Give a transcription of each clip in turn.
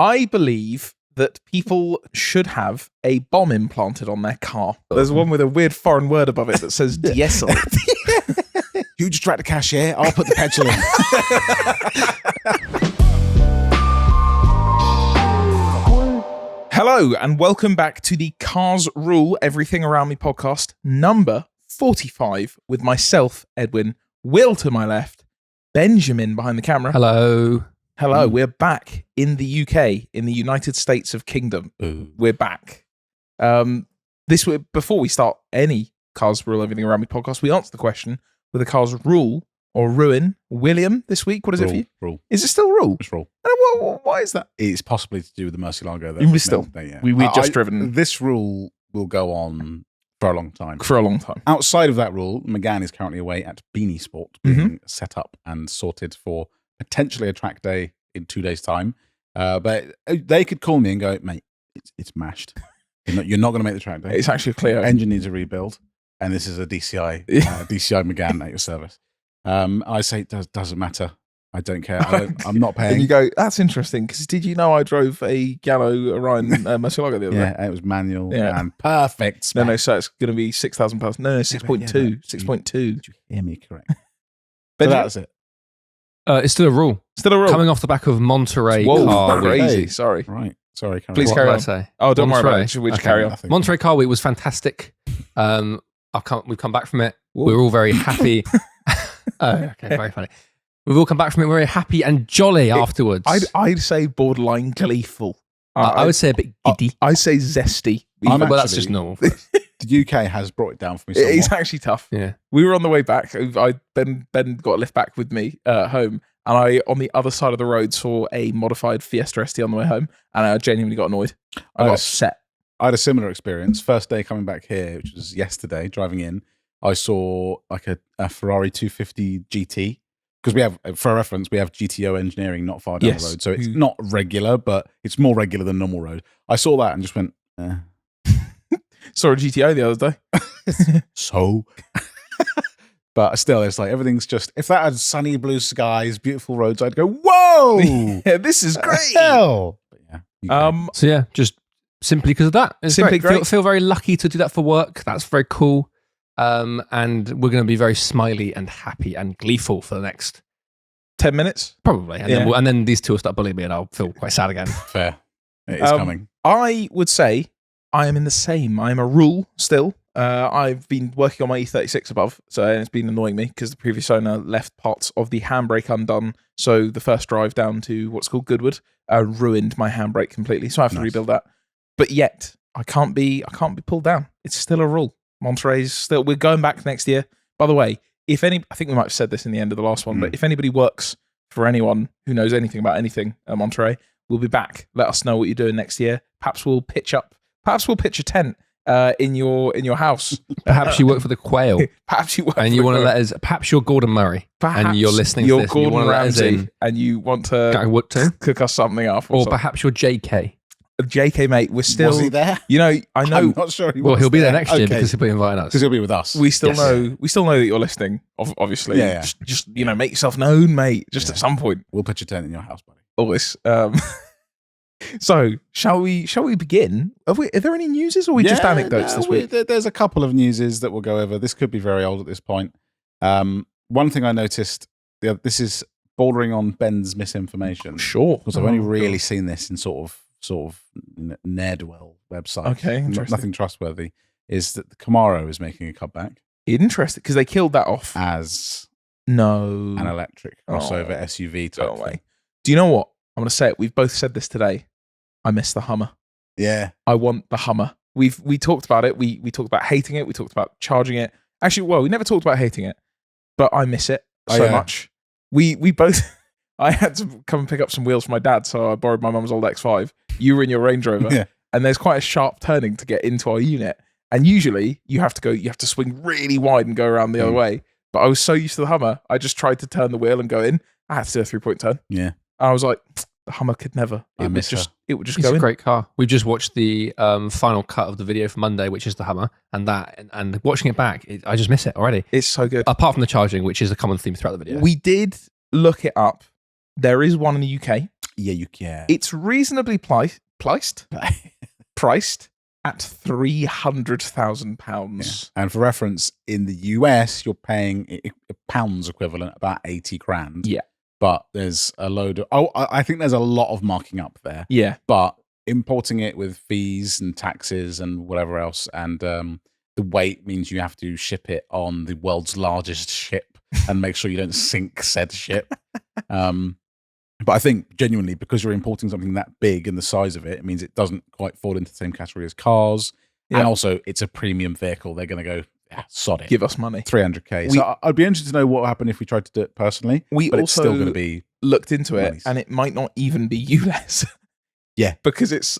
I believe that people should have a bomb implanted on their car. There's one with a weird foreign word above it that says diesel. You distract the cashier, I'll put the petrol in. Hello, and welcome back to the Cars Rule Everything Around Me podcast, number 45, with myself, Edwin, Will to my left, Benjamin behind the camera. Hello. Hello, we're back in the UK, in the United States of Kingdom. Ooh. We're back. Before we start any Cars Rule Everything Around Me podcast, we answer the question with a Cars Rule or Ruin. William, this week, what is it for you? Rule. Is it still Rule? It's rule. Why is that? It's possibly to do with the Murcielago. We've just driven. This rule will go on for a long time. For a long time. Outside of that rule, McGann is currently away at Beanie Sport, being set up and sorted for potentially a track day in 2 days' time. But they could call me and go, mate, it's mashed. You're not going to make the track day. It's actually clear. Engine needs a rebuild. And this is a DCI McGann at your service. I say it doesn't matter. I don't care. I'm not paying. And you go, that's interesting, because did you know I drove a Gallo Orion Murcielago the other day? Yeah, it was manual and perfect spec. No, so it's going to be 6,000 pounds. No, 6.2. 6.2. Did you hear me correct? But so that's it. It's still a rule. Still a rule. Coming off the back of Monterey Whoa, Car Week. crazy. Sorry. Right. Sorry. Please carry What on. did I say? Oh, don't worry Monterey. about it. We just Okay. carry on. Nothing. Monterey Car Week was fantastic. We've come back from it. Whoa. We're all very happy. Okay, very funny. We've all come back from it very happy and jolly afterwards. I'd say borderline gleeful. I would say a bit giddy. I'd say zesty. I'm But that's actually- just normal. The UK has brought it down for me somewhat. It's actually tough. Yeah. We were on the way back. Ben got a lift back with me home, and I, on the other side of the road, saw a modified Fiesta ST on the way home, and I genuinely got annoyed. I got upset. I had a similar experience. First day coming back here, which was yesterday, driving in, I saw like a Ferrari 250 GT. Because we have, for reference, we have GTO engineering not far down the road. So it's not regular, but it's more regular than normal road. I saw that and just went, Saw a GTO the other day. so? But still, it's like everything's just, if that had sunny blue skies, beautiful roads, I'd go, whoa! Yeah, this is great. Hell! But yeah, UK. So yeah, just simply because of that. It's Simply great. great. Feel very lucky to do that for work. That's very cool. And we're going to be very smiley and happy and gleeful for the next 10 minutes? probably. And, Yeah. then, and then these two will start bullying me and I'll feel quite sad again. Fair. It is coming. I would say I am in the same. I am a rule still. I've been working on my E36 above, so it's been annoying me because the previous owner left parts of the handbrake undone. So the first drive down to what's called Goodwood ruined my handbrake completely. So I have to rebuild that. But yet I can't be pulled down. It's still a rule. Monterey's still. We're going back next year. By the way, I think we might have said this in the end of the last one, but if anybody works for anyone who knows anything about anything at Monterey, we'll be back. Let us know what you're doing next year. Perhaps we'll pitch up. Perhaps we'll pitch a tent in your house. Perhaps you work for the Quail Perhaps you work and for you the want to Quail. let us, perhaps you're Gordon Murray and you're listening to You're this and you Gordon want to let us Ramsay, in. and you want to Guy Wood too. cook us something up. Or something. perhaps you're JK. JK, mate, we're still. Was he there? You know, I know. I'm not sure he was. Well, he'll be there there next year because he'll be inviting us. Because he'll be with us. We still Yes. know. We still know that you're listening. Obviously, Yeah. Just make yourself known, mate. Just at some point. We'll pitch a tent in your house, buddy. Always. So shall we begin? Are there any newses or are we just anecdotes this week? There's a couple of newses that we'll go over. This could be very old at this point. One thing I noticed, this is bordering on Ben's misinformation. Sure. Because I've only really seen this in sort of Ne'er-do-well websites. Okay, interesting. Nothing trustworthy. Is that the Camaro is making a comeback Interesting, because they killed that off. as No. an electric crossover SUV type Go away. thing. Do you know what? I'm going to say it. We've both said this today. I miss the Hummer. Yeah. I want the Hummer. We talked about it. We talked about hating it. We talked about charging it. Actually, well, we never talked about hating it, but I miss it so much. We both. I had to come and pick up some wheels for my dad, so I borrowed my mum's old X5. You were in your Range Rover, Yeah. and there's quite a sharp turning to get into our unit. And usually, you have to swing really wide and go around the other way. But I was so used to the Hummer, I just tried to turn the wheel and go in. I had to do a 3-point turn. Yeah. And I was like, the Hummer could never. I miss her. It would just It's go a in. great car. We just watched the final cut of the video for Monday, which is the Hummer, and watching it back, I just miss it already. It's so good. Apart from the charging, which is a common theme throughout the video. We did look it up. There is one in the UK. Yeah, you can. It's reasonably priced at £300,000. And for reference, in the US, you're paying pounds equivalent about 80 grand. Yeah. But there's a load of, I think there's a lot of marking up there. Yeah. But importing it with fees and taxes and whatever else, and the weight means you have to ship it on the world's largest ship and make sure you don't sink said ship. But I think genuinely, because you're importing something that big and the size of it, it means it doesn't quite fall into the same category as cars. Yeah. And also, it's a premium vehicle. They're going to go, sod it. Give us money. 300K. So I'd be interested to know what would happen if we tried to do it personally. But also it's still going to be looked into it, and it might not even be ULEZ. Yeah, because it's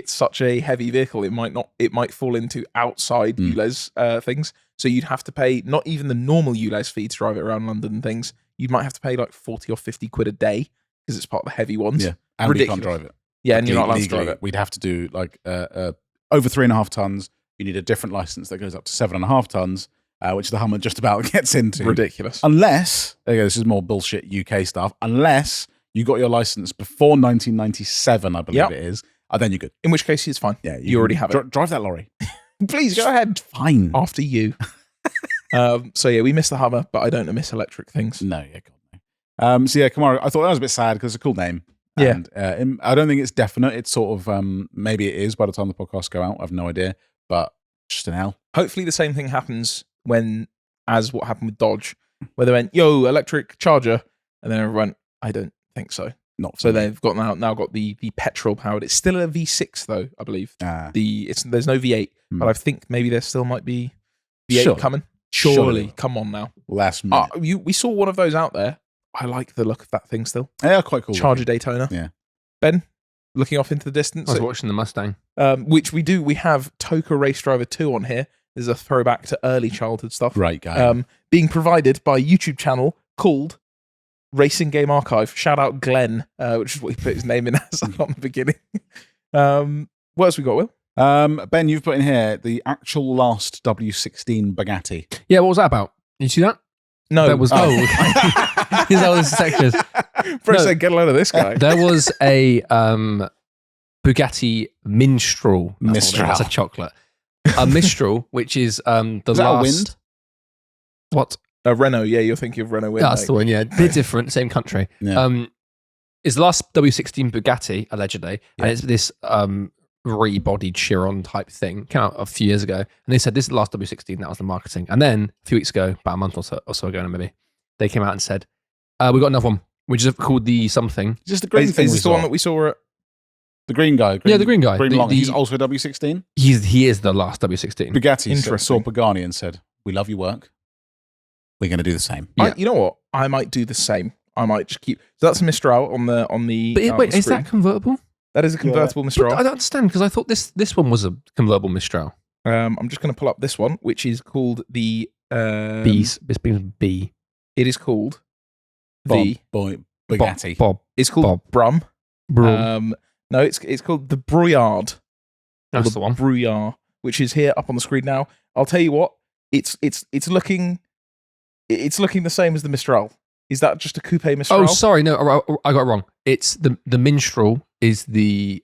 such a heavy vehicle. It might fall into outside ULEZ things. So you'd have to pay not even the normal ULEZ fee to drive it around London and things. You might have to pay like 40 or 50 quid a day because it's part of the heavy ones. Yeah, and ridiculous. We can't drive it. Yeah, and you're not allowed to drive it. We'd have to do like over 3.5 tons. You need a different license that goes up to 7.5 tons, which the Hummer just about gets into. Ridiculous. Unless, there you go, this is more bullshit UK stuff. Unless you got your license before 1997, I believe it is. Then you're good. In which case, it's fine. Yeah, you already have it. Drive that lorry. Please go ahead. Fine. After you. So yeah, we miss the Hummer, but I don't miss electric things. No, yeah, God, no. So yeah, Camaro, I thought that was a bit sad because it's a cool name. Yeah. And I don't think it's definite. It's sort of, maybe it is by the time the podcasts go out. I have no idea. But just an L. Hopefully the same thing happens as what happened with Dodge, where they went, yo, electric Charger. And then everyone went, I don't think so. Not so they've got now got the petrol powered. It's still a V6 though, I believe. There's no V8, but I think maybe there still might be V8 coming. Surely, come on now. Last minute. We saw one of those out there. I like the look of that thing still. Yeah, quite cool. Charger Daytona. Yeah. Ben, looking off into the distance. I was watching the Mustang. Which we do. We have Toka Race Driver 2 on here. There's a throwback to early childhood stuff. Right, guy. Being provided by a YouTube channel called Racing Game Archive. Shout out Glenn, which is what he put his name in as on the beginning. What else we got, Will? Ben, you've put in here the actual last W16 Bugatti. Yeah, what was that about? Did you see that? No. That was Here's how this section is. First, get a load of this guy. There was a Bugatti Minstrel. That's a chocolate. A Mistral, which is the is last. That a wind? What? A Renault, yeah, you're thinking of Renault Wind. That's the one, yeah. Bit different, same country. Yeah. It's the last W16 Bugatti, allegedly, and it's this rebodied Chiron type thing. Came out a few years ago, and they said this is the last W16. That was the marketing. And then a few weeks ago, about a month or so ago, maybe, they came out and said, "We got another one, which is called the something." Just the green thing. Is this the one that we saw at the green guy? The green guy. He's also a W16. He is the last W16. Bugatti saw Pagani and said, "We love your work. We're going to do the same." Yeah. You know what? I might do the same. I might just keep. So that's a Mistral on the. But wait, is that convertible? That is a convertible Mistral. But I don't understand because I thought this one was a convertible Mistral. I'm just going to pull up this one, which is called the This begins with B. It is called Bugatti. Bob. It's called Brum. No, it's called the Brouillard. That's the one. Brouillard, which is here up on the screen now. I'll tell you what. It's looking the same as the Mistral. Is that just a coupe Mistral? Oh, sorry, no, I got it wrong. It's the Minstrel is the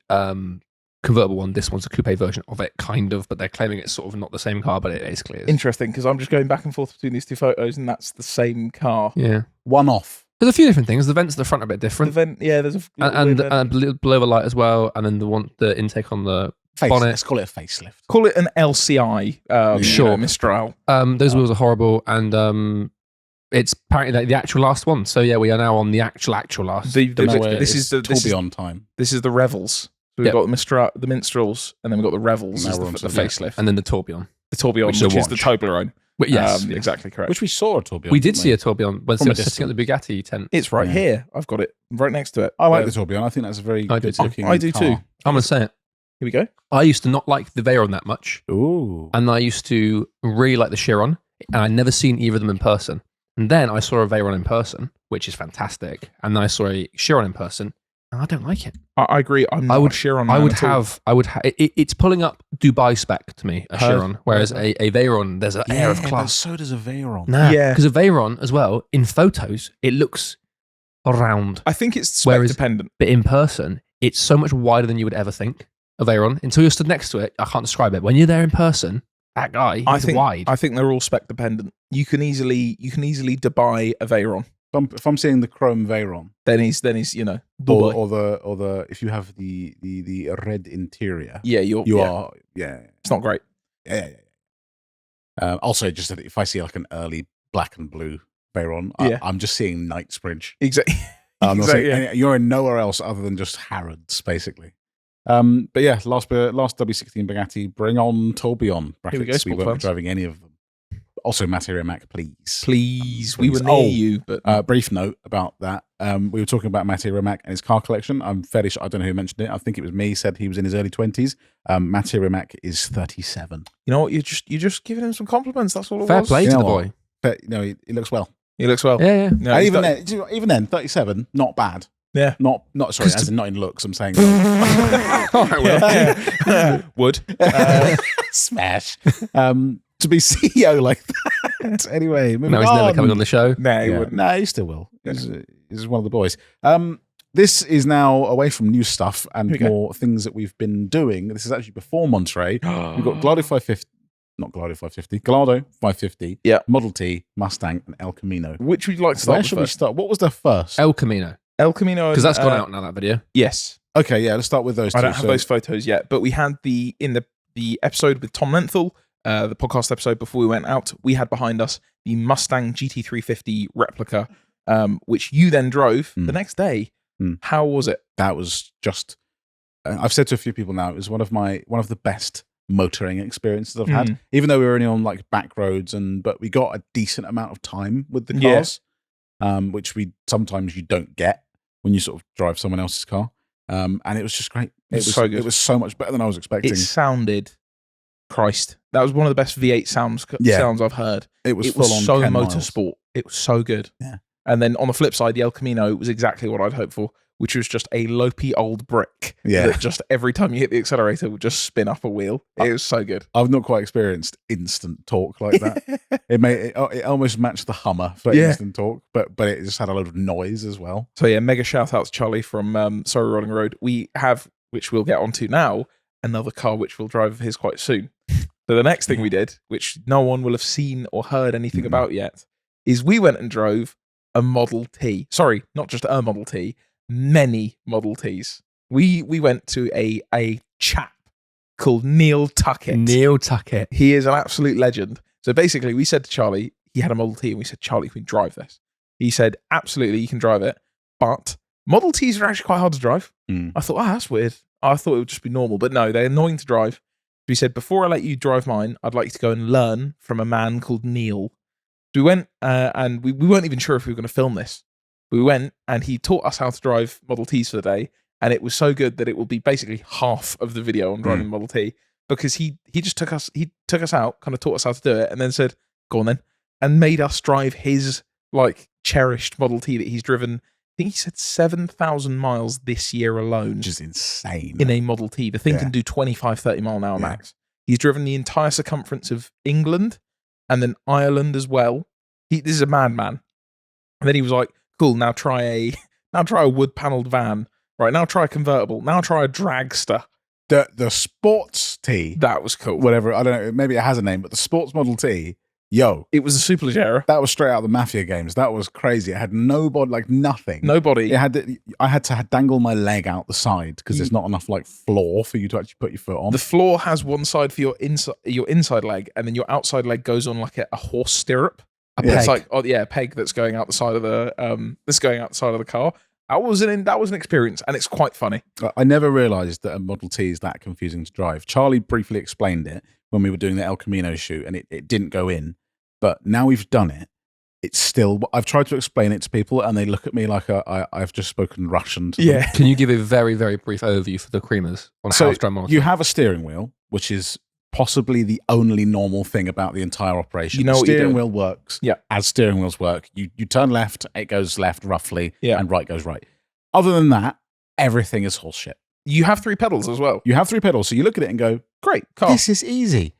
convertible one. This one's a coupe version of it, kind of, but they're claiming it's sort of not the same car, but it basically is. Interesting, because I'm just going back and forth between these two photos, and that's the same car. Yeah, one off. There's a few different things. The vents at the front are a bit different. The vent, yeah, there's a and below the light as well, and then the intake on the bonnet. Let's call it a facelift. Call it an LCI. Sure, Mistral. Those wheels are horrible, and it's apparently the actual last one. So yeah, we are now on the actual last. This is the Tourbillon time. This is the Revels. So we've got the Minstrels, and then we've got the Revels, the facelift, and then the Tourbillon. The Tourbillon, which is the Toblerone. Yes, exactly correct. Which we saw a Tourbillon. We did see a Tourbillon when sitting at the Bugatti tent. It's right here. I've got it right next to it. I like the Tourbillon. I think that's a very good looking car. I do too. I'm going to say it. Here we go. I used to not like the Veyron that much. Ooh. And I used to really like the Chiron, and I'd never seen either of them in person. And then I saw a Veyron in person, which is fantastic. And then I saw a Chiron in person, and I don't like it. I agree. I'm not a Chiron man it's pulling up Dubai spec to me, a Chiron, whereas a Veyron, there's an air of class. So does a Veyron. Nah, because a Veyron as well, in photos, it looks around. I think it's spec Whereas- dependent. But in person, it's so much wider than you would ever think of Veyron. Until you're stood next to it, I can't describe it. When you're there in person, that guy, he's wide. I think they're all spec dependent. You can easily Dubai a Veyron. If I'm seeing the chrome Veyron, Then he's Dubai. or the if you have the red interior, Yeah, you are It's not great. yeah. Also, just that if I see like an early black and blue Veyron, Yeah. I'm just seeing Knightsbridge. Exactly. I'm not Exactly, seeing you're in nowhere else other than just Harrods, basically. But yeah, last W16 Bugatti, bring on Tourbillon. Here we go, We sport weren't fans. driving any of them. Also, Monterey Airbnb, please. Please, we were Please. near Oh, you, but Brief note about that. We were talking about Monterey Airbnb and his car collection. I'm fairly sure, I don't know who mentioned it. I think it was me, said he was in his early 20s. Monterey Airbnb is 37. you know what? You're just giving him some compliments. That's all it Fair was. play You to know the what? boy. But, he looks well. He looks well. Yeah, yeah. No, And he's even then, 37, not bad. Yeah. Not sorry, 'Cause as in not in looks, I'm saying. All right, well. would. Smash. To be CEO like that. Anyway, moving No, he's on. never coming on the show. Nah, he Yeah. wouldn't. No, he still will. He's one of the boys. This is now away from new stuff and Here we go. more things that we've been doing. This is actually before Monterey. We've got Gallardo 550, not Gallardo 550, Gallardo 550, Yeah. Model T, Mustang, and El Camino. Which would you like to Where start should with we first? start? What was the first? El Camino. El Camino. Because that's gone and, out now, that video. Yes. Okay, yeah, let's start with those two. I don't have So- those photos yet, but we had the episode with Tom Lenthal, the podcast episode before we went out. We had behind us the Mustang GT350 replica, which you then drove the next day. How was it? That was just. I've said to a few people now, it was one of the best motoring experiences I've had. Even though we were only on like back roads, but we got a decent amount of time with the Yeah. cars, which sometimes you don't get when you sort of drive someone else's car. And it was just great. It was so good. It was so much better than I was expecting. It sounded, Christ, that was one of the best V8 sounds I've heard. It was It full was on so 10 miles. motorsport. It was so good. Yeah. And then on the flip side, the El Camino was exactly what I'd hoped for, which was just a lopey old brick Yeah. that just every time you hit the accelerator would just spin up a wheel. It was so good. I've not quite experienced instant torque like that. It almost matched the Hummer for Yeah. instant torque, but it just had a load of noise as well. So yeah, mega shout out to Charlie from Surrey Rolling Road. We have, which we'll get onto now, another car which we'll drive of his quite soon. So the next thing we did, which no one will have seen or heard anything about yet, is we went and drove a Model T. Sorry, not just a Model T, many Model Ts. We went to a chap called Neil Tuckett. Neil Tuckett. He is an absolute legend. So basically, we said to Charlie, he had a Model T, and we said, Charlie, can we drive this? He said, absolutely, you can drive it, but Model Ts are actually quite hard to drive. I thought, that's weird. I thought it would just be normal, but no, they're annoying to drive. So he said, before I let you drive mine, I'd like you to go and learn from a man called Neil. So we went, and we weren't even sure if we were going to film this. We went, and he taught us how to drive Model Ts for the day, and it was so good that it will be basically half of the video on driving the Model T, because he just took us out, kind of taught us how to do it, and then said, go on then, and made us drive his like cherished Model T that he's driven. I think he said 7,000 miles this year alone. Which is insane. In a Model T. The thing Yeah. can do 25, 30 mile an hour max. He's driven the entire circumference of England and then Ireland as well. This is a madman. And then he was like, cool, now try a wood panelled van. Right, now try a convertible. Now try a dragster. The sports T, That was cool. whatever, I don't know, maybe it has a name, but the sports Model T, yo, It was a Superleggera. that was straight out of the Mafia games. That was crazy. It had nobody, like nothing. Nobody. I had to dangle my leg out the side because there's not enough like floor for you to actually put your foot on. The floor has one side for your inside leg, and then your outside leg goes on like a horse stirrup. It's like a peg that's going out the side of the car. That was an experience, and it's quite funny. I never realized that a Model T is that confusing to drive. Charlie briefly explained it when we were doing the El Camino shoot, and it didn't go in. But now we've done it. It's still. I've tried to explain it to people, and they look at me like I've just spoken Russian to them. Can you give a very, very brief overview for the creamers on how to drive Model T? You have a steering wheel, which is possibly the only normal thing about the entire operation. You know the what you're steering doing. wheel works Yeah. as steering wheels work. You turn left, it goes left roughly, Yeah. and right goes right. Other than that, everything is horseshit. You have 3 pedals as well. You have 3 pedals, so you look at it and go, Great car. this is easy.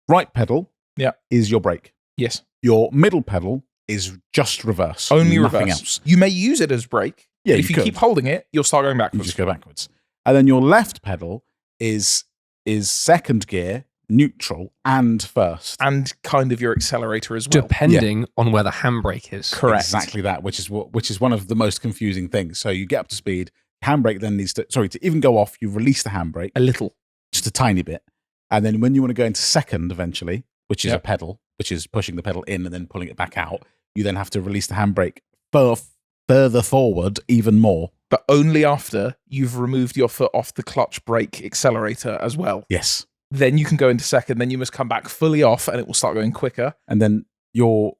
Right pedal Yeah. is your brake. Yes. Your middle pedal is just reverse. Only nothing reverse. else. You may use it as brake. Yeah, but if you keep holding it, you'll start going you backwards. just go backwards. And then your left pedal is second gear, neutral, and first. And kind of your accelerator as well. Depending on where the handbrake is. Correct. Exactly that, which is one of the most confusing things. So you get up to speed, handbrake then needs to even go off, you release the handbrake. A little. Just a tiny bit. And then when you want to go into second eventually, which is Yep. a pedal, which is pushing the pedal in and then pulling it back out, you then have to release the handbrake further forward even more. But only after you've removed your foot off the clutch brake accelerator as well. Yes. Then you can go into second. Then you must come back fully off and it will start going quicker. And then your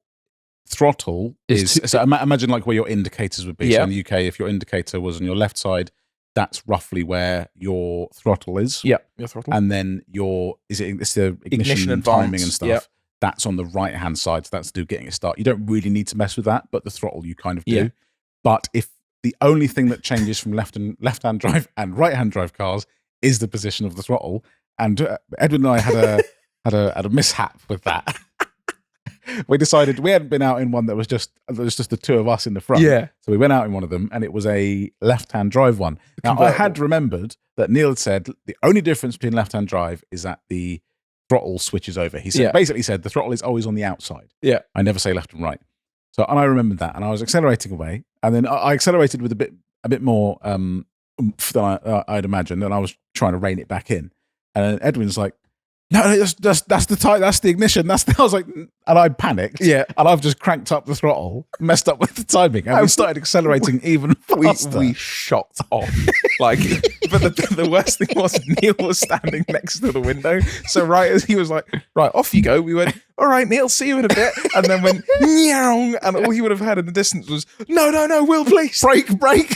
throttle is so imagine like where your indicators would be. Yeah. So in the UK, if your indicator was on your left side, that's roughly where your throttle is. Yeah, your throttle. And then it's the ignition and advance, timing and stuff. yep. That's on the right hand side. So that's to do getting a start. You don't really need to mess with that, but the throttle you kind of do. Yeah. But if the only thing that changes from left hand drive and right hand drive cars is the position of the throttle, and Edwin and I had a mishap with that. We decided we hadn't been out in one that was just the two of us in the front. Yeah. So we went out in one of them, and it was a left-hand drive one. Now, I had remembered that Neil had said the only difference between left-hand drive is that the throttle switches over. He said, basically said the throttle is always on the outside. Yeah. I never say left and right. And I remembered that, and I was accelerating away, and then I accelerated with a bit more oomph than I'd imagined, and I was trying to rein it back in. And Edwin's like, no, that's the ignition. I was like, and I panicked. Yeah. And I've just cranked up the throttle, messed up with the timing, and we started accelerating even faster. We shot off. But the worst thing was Neil was standing next to the window. So right as he was like, right, off you go, we went, all right, Neil, see you in a bit. And then went, meow. And all he would have had in the distance was, no, Will, please. Brake.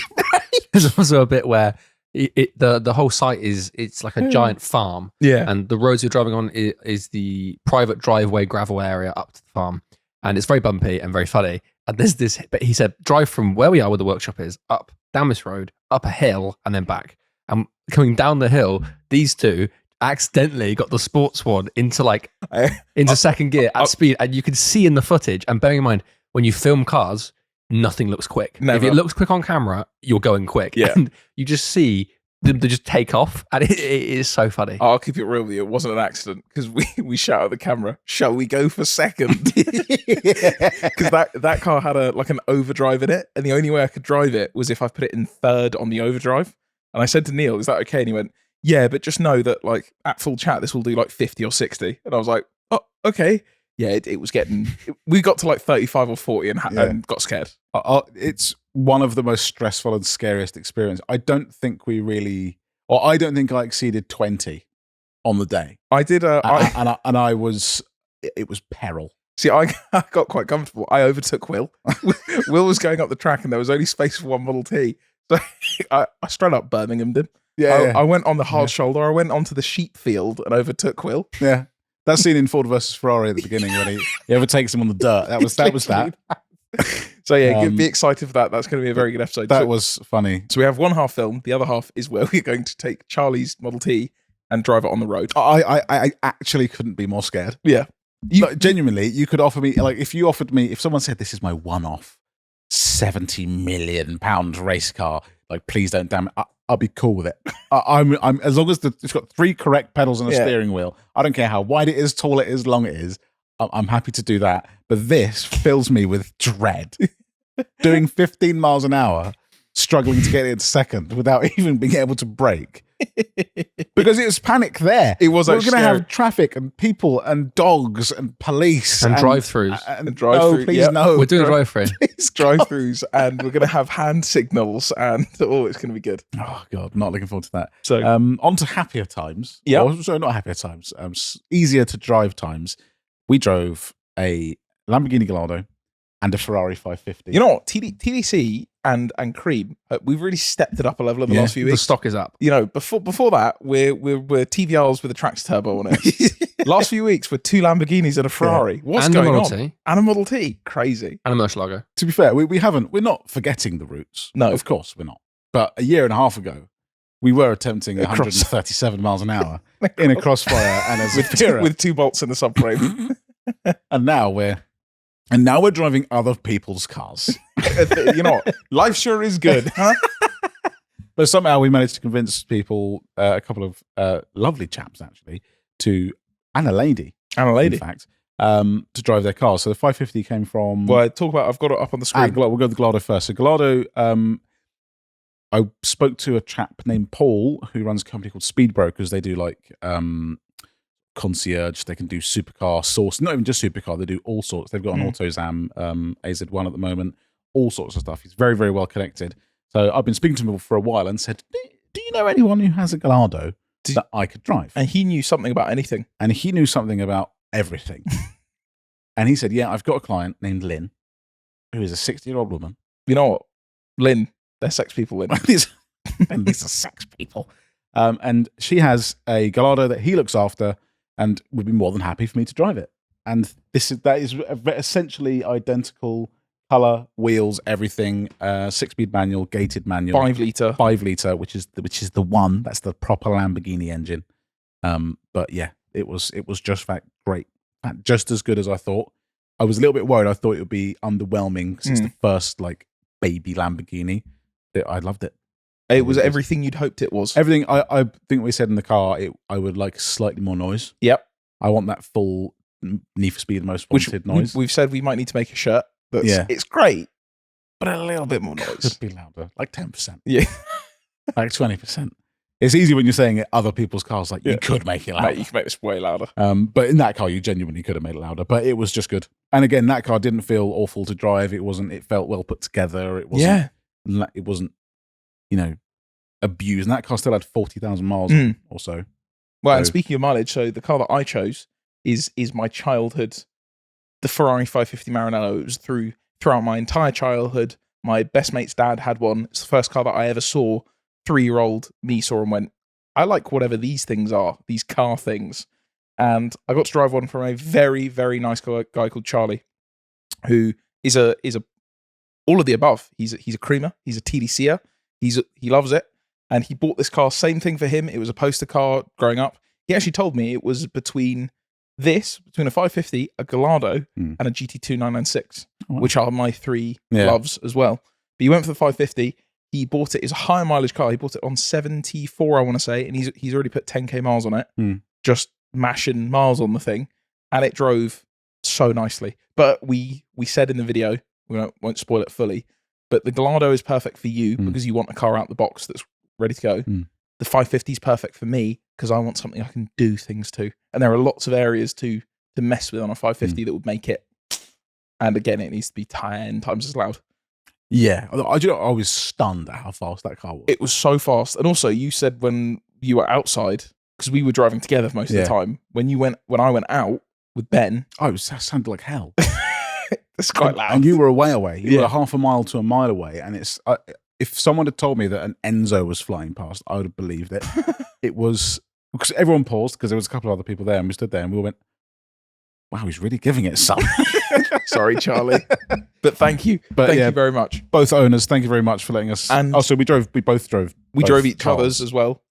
There's also a bit where the whole site it's like a giant farm. Yeah. And the roads you're driving on is the private driveway gravel area up to the farm. And it's very bumpy and very funny. And there's this, but he said, drive from where we are where the workshop is, up, down this road, up a hill, and then back. And coming down the hill, these two accidentally got the sports one into second gear at speed. And you can see in the footage, and bearing in mind, when you film cars, nothing looks quick. Never. If it looks quick on camera, you're going quick. Yeah. And you just see them to just take off. And it is so funny. I'll keep it real with you. It wasn't an accident because we shout at the camera, shall we go for second? Because that car had an overdrive in it. And the only way I could drive it was if I put it in third on the overdrive. And I said to Neil, is that okay? And he went, yeah, but just know that at full chat, this will do 50 or 60. And I was like, oh, okay. Yeah, it was getting... We got to 35 or 40 and got scared. It's one of the most stressful and scariest experiences. I don't think I exceeded 20 on the day. I did... I was... It was peril. See, I got quite comfortable. I overtook Will. Will was going up the track and there was only space for one Model T. So I straight up Birmingham did. Yeah, I went on the hard shoulder. I went onto the sheep field and overtook Will. Yeah. That scene in Ford versus Ferrari at the beginning when he overtakes him on the dirt. That was that. So yeah, be excited for that. That's going to be a very good episode. That was funny. So we have one half film. The other half is where we're going to take Charlie's Model T and drive it on the road. I actually couldn't be more scared. Yeah. Genuinely, you could offer me, if someone said this is my one-off £70 million race car, please don't damn it. I'll be cool with it. I'm as long as it's got 3 correct pedals and a steering wheel. I don't care how wide it is, tall it is, long it is. I'm happy to do that. But this fills me with dread. Doing 15 miles an hour, struggling to get into second without even being able to brake. Because it was panic there. It was. We're going to have traffic and people and dogs and police and drive-throughs. And drive-through. No, please no. We're doing a drive-through. Please drive-throughs, and we're going to have hand signals, and it's going to be good. Oh God, not looking forward to that. So on to happier times. Yeah. Sorry, not happier times. Easier to drive times. We drove a Lamborghini Gallardo and a Ferrari 550. You know what? TDC and C.R.E.A.M, we've really stepped it up a level in the last few weeks. The stock is up. Before that, we're TVRs with a tractor turbo on it. Last few weeks, we're 2 Lamborghinis and a Ferrari. Yeah. What's and going a Model on? T. And a Model T. Crazy. And a Murcielago. To be fair, we're not forgetting the routes. No. Of course we're not. But a year and a half ago, we were attempting 137 miles an hour in a Crossfire and a Zafira. with 2 bolts in the subframe. And now we're And now we're driving other people's cars. You know what? Life sure is good, huh? But somehow we managed to convince people, a couple of lovely chaps actually, and a lady, in fact, to drive their cars. So the 550 came from. Well, I've got it up on the screen. We'll go to the Gallardo first. So Gallardo, I spoke to a chap named Paul who runs a company called Speed Brokers. They do like concierge. They can do supercar source, not even just supercar. They do all sorts. They've got an AutoZam AZ1 at the moment. All sorts of stuff. He's very, very well connected. So I've been speaking to him for a while and said, do you know anyone who has a Gallardo that I could drive? And he knew something about anything. And he knew something about everything. And he said, yeah, I've got a client named Lynn, who is a 60-year-old woman. You know what? Lynn, they're sex people, Lynn. These are sex people. And she has a Gallardo that he looks after and would be more than happy for me to drive it. And that is essentially identical color, wheels, everything. 6-speed manual, gated manual, 5 litre, 5 litre, which is the one. That's the proper Lamborghini engine. But yeah, it was just great, just as good as I thought. I was a little bit worried. I thought it would be underwhelming because it's the first like baby Lamborghini. I loved it. It was everything you'd hoped it was. Everything. I think we said in the car, I would like slightly more noise. Yep. I want that full Need for Speed Most Wanted noise. We've said we might need to make a shirt. It's great, but a little bit more noise. Could be louder, like 10%. Yeah. Like 20%. It's easy when you're saying it other people's cars, like you could make it louder. Mate, you could make this way louder. But in that car, you genuinely could have made it louder, but it was just good. And again, that car didn't feel awful to drive. It felt well put together. It wasn't, abused. And that car still had 40,000 miles or so. Well, and speaking of mileage, so the car that I chose is my childhood, the Ferrari 550 Maranello. It was throughout my entire childhood. My best mate's dad had one. It's the first car that I ever saw. 3-year-old me saw and went, I like whatever these things are, these car things. And I got to drive one from a very, very nice guy called Charlie, who is all of the above. He's a creamer. He's a TDCer. He loves it. And he bought this car, same thing for him. It was a poster car growing up. He actually told me it was between a 550, a Gallardo, and a GT2 996, which are my 3 loves as well. But he went for the 550. He bought it. It's a higher mileage car. He bought it on 74, I want to say, and he's already put 10k miles on it, just mashing miles on the thing, and it drove so nicely. But we said in the video, we won't spoil it fully, but the Gallardo is perfect for you because you want a car out the box that's ready to go. The 550 is perfect for me because I want something I can do things to, and there are lots of areas to mess with on a 550 that would make it. And again, it needs to be 10 times as loud. Yeah, I was stunned at how fast that car was. It was so fast. And also, you said when you were outside, because we were driving together most of the time, when I went out with Ben, that sounded like hell. It's quite loud. And you were way away. You were half a mile to a mile away. And it's if someone had told me that an Enzo was flying past, I would have believed it. It was because everyone paused because there was a couple of other people there, and we stood there and we all went, "Wow, he's really giving it some." Sorry, Charlie, but thank you. Thank you very much. Both owners, thank you very much for letting us. And also, we both drove. We drove each other's as well.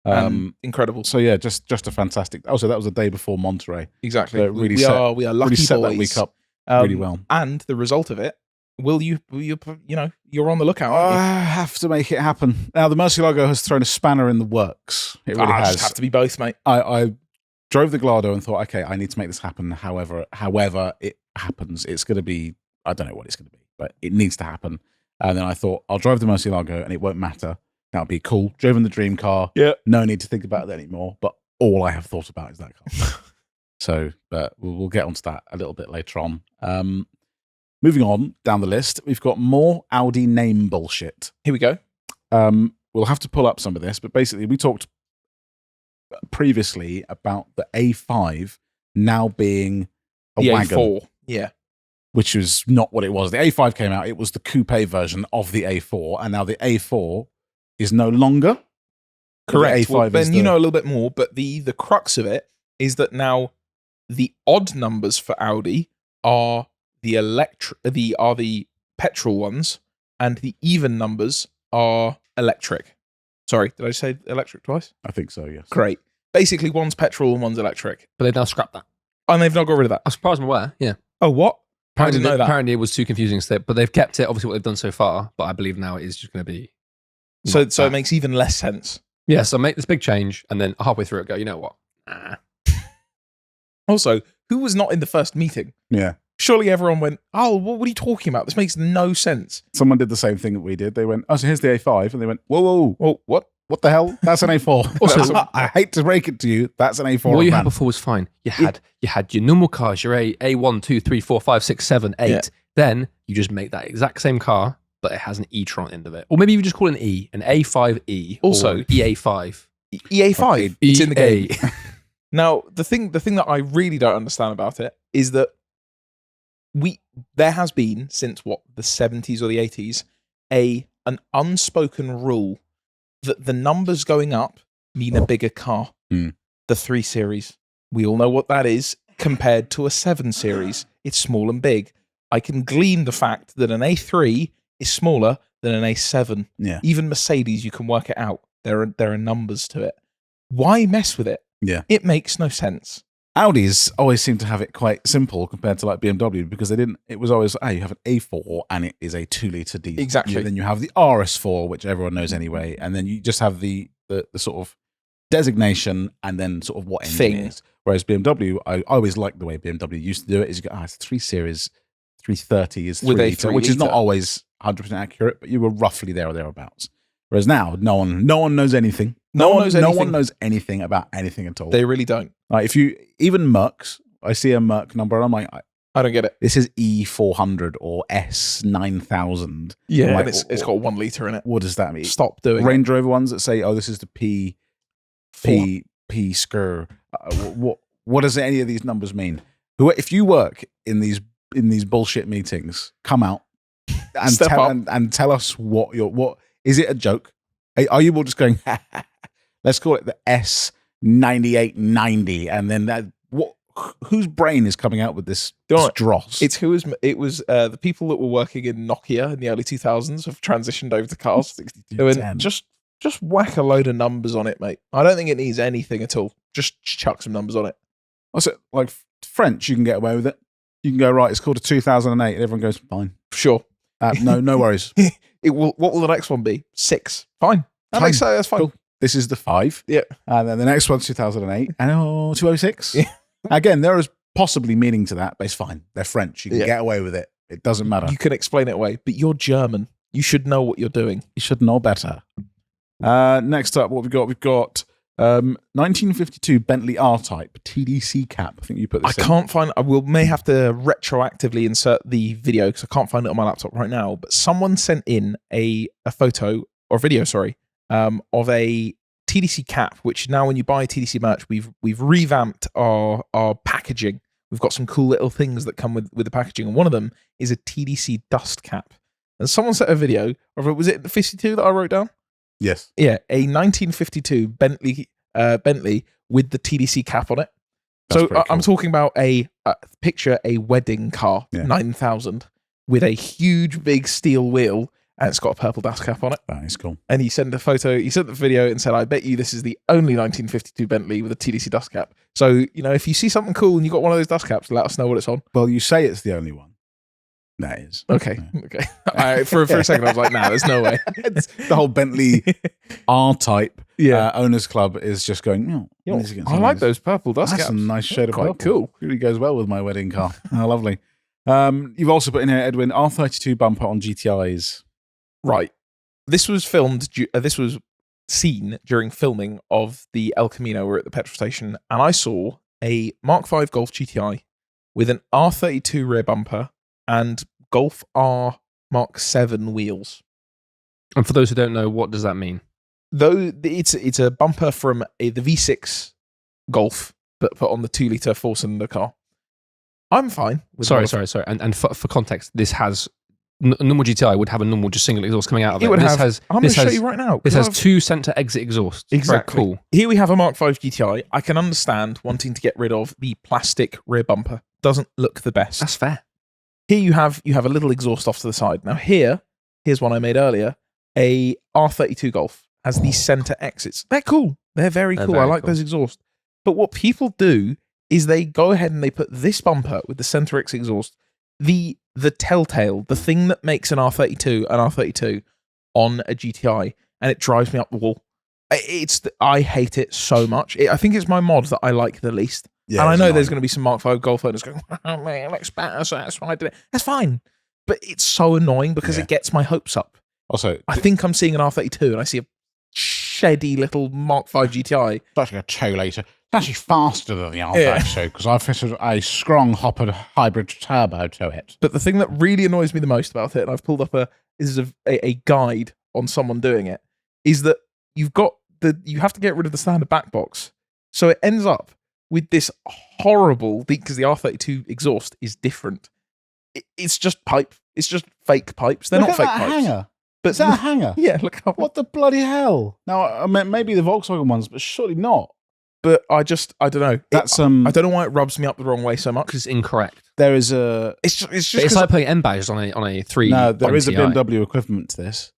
Incredible. So yeah, just a fantastic. Also, that was the day before Monterey. Exactly. So we are lucky really set boys. That week up really well. And the result of it, you're on the lookout. I have to make it happen. Now the Murcielago has thrown a spanner in the works. It really has. Just have to be both, mate. I drove the Gallardo and thought, okay, I need to make this happen. However it happens, it's going to be, I don't know what it's going to be, but it needs to happen. And then I thought, I'll drive the Murcielago and it won't matter. That'll be cool. Driven the dream car. Yeah. No need to think about it anymore. But all I have thought about is that car. So, but we'll get onto that a little bit later on. Moving on down the list, we've got more Audi name bullshit. Here we go. We'll have to pull up some of this, but basically we talked previously about the A5 now being a wagon. A4, yeah. Which was not what it was. The A5 came out, it was the coupe version of the A4, and now the A4 is no longer. Correct. Well, Ben, you know a little bit more, but the crux of it is that now the odd numbers for Audi are the petrol ones, and the even numbers are electric. Sorry, did I say electric twice? I think so, yes. Great. Basically, one's petrol and one's electric. But they've now scrapped that. And they've not got rid of that. As far as I'm aware, yeah. Oh, what? I didn't know that. Apparently, it was too confusing. But they've kept it. Obviously, what they've done so far. But I believe now it is just going to be. So it makes even less sense. Yeah. So make this big change, and then halfway through it, go. You know what? Also, who was not in the first meeting? Yeah. Surely everyone went, "Oh, what are you talking about? This makes no sense." Someone did the same thing that we did. They went, "Oh, so here's the A5," and they went, "Whoa, what? What the hell? That's an A4." Also, I hate to break it to you, that's an A4. What you had before was fine. You had your normal cars, your A1, 2, 3, 4, 5, 6, 7, 8. Yeah. Then you just make that exact same car, but it has an e-tron at the end of it. Or maybe you just call it an A5E. Also, or EA5. EA5. It's in the game. EA. Now, the thing that I really don't understand about it is that there has been, since the 70s or the 80s, an unspoken rule that the numbers going up mean a bigger car. The 3 Series. We all know what that is compared to a 7 Series. It's small and big. I can glean the fact that an A3 is smaller than an A7. Yeah. Even Mercedes, you can work it out. There are numbers to it. Why mess with it? Yeah. It makes no sense. Audis always seem to have it quite simple compared to like BMW because it was always, you have an A4 and it is a 2-litre diesel. Exactly. Then you have the RS4, which everyone knows anyway. And then you just have the sort of designation and then sort of what engine it is. Whereas BMW, I always liked the way BMW used to do it is you go, it's 3 Series, 330 is 3 litre, which is not always 100% accurate, but you were roughly there or thereabouts. Whereas now, no one knows anything. No one knows anything about anything at all. They really don't. Like even Mercs, I see a Merc number and I'm like, I don't get it. This is E400 or S9000. Yeah, like, and it's got 1 litre in it. What does that mean? Stop doing Range Rover ones that say, this is the P SCR. What does any of these numbers mean? If you work in these bullshit meetings, come out and tell us what is it a joke? Are you all just going? Let's call it the S9890, and then that. Whose brain is coming out with this dross? It was the people that were working in Nokia in the early 2000s have transitioned over to cars. They went, just whack a load of numbers on it, mate. I don't think it needs anything at all. Just chuck some numbers on it. Also, like French, you can get away with it. You can go, right, it's called a 2008, and everyone goes, fine. Sure. No worries. What will the next one be? 6. Fine. That's fine. Cool. This is the 5. Yeah. And then the next one's 2008. And 206. Yeah. Again, there is possibly meaning to that, but it's fine. They're French. You can get away with it. It doesn't matter. You can explain it away, but you're German. You should know what you're doing. You should know better. Next up, what we've got? We've got 1952 Bentley R-Type TDC cap. I think you put this in. I can't find. I may have to retroactively insert the video because I can't find it on my laptop right now. But someone sent in a photo or video, of a TDC cap. Which now, when you buy TDC merch, we've revamped our packaging. We've got some cool little things that come with the packaging, and one of them is a TDC dust cap. And someone sent a video of it. Was it the 52 that I wrote down? Yes. Yeah, a 1952 Bentley with the TDC cap on it. That's so cool. I'm talking about picture a wedding car, 9000, with a huge big steel wheel, and it's got a purple dust cap on it. That is cool. And he sent the photo, he sent the video and said, I bet you this is the only 1952 Bentley with a TDC dust cap. So, if you see something cool and you got one of those dust caps, let us know what it's on. Well, you say it's the only one. That is. Okay. For a second, I was like, there's no way. The whole Bentley R-Type owners club is just going, I like those purple dust caps. That's a nice shade of quite purple. Cool. Really goes well with my wedding car. Oh, lovely. You've also put in here, Edwin, R32 bumper on GTIs. Right. This was filmed, this was seen during filming of the El Camino. We're at the petrol station, and I saw a Mark V Golf GTI with an R32 rear bumper and Golf R Mark 7 wheels. And for those who don't know, what does that mean? Though it's a bumper from the V6 Golf, but put on the 2-litre 4-cylinder car. I'm fine. Sorry. And for context, this has a normal GTI would have a normal just single exhaust coming out of it. I'm going to show you right now. This has 2 center exit exhausts. Exactly. Very cool. Here we have a Mark V GTI. I can understand wanting to get rid of the plastic rear bumper. Doesn't look the best. That's fair. Here you have a little exhaust off to the side. Now here's one I made earlier. A R32 Golf has these center exits. They're cool. They're very cool. I like those exhausts. But what people do is they go ahead and they put this bumper with the center exit exhaust the telltale, the thing that makes an R32 on a GTI, and it drives me up the wall. I hate it so much. I think it's my mod that I like the least. Yeah, and I know annoying. there's going to be some Mark V Golf owners going, oh man, it looks better, so that's why I do it. That's fine. But it's so annoying because it gets my hopes up. Also, I think I'm seeing an R32 and I see a sheddy little Mark V GTI. It's actually a toe later. It's actually faster than the R32 because I've fitted a strong hopper hybrid turbo to it. But the thing that really annoys me the most about it, and I've pulled up a guide on someone doing it, is that you have to get rid of the standard back box. So it ends up with this horrible, because the R32 exhaust is different. It's just pipe. It's just fake pipes. They're Look not at fake that pipes. hanger. But Is that a hanger? Yeah, look how. What the bloody hell? Now, I mean, maybe the Volkswagen ones, but surely not. But I don't know. That's I don't know why it rubs me up the wrong way so much. Because it's incorrect. There is a It's just But it's like putting M badges on a 3. no. There is a Ti. BMW equivalent to this.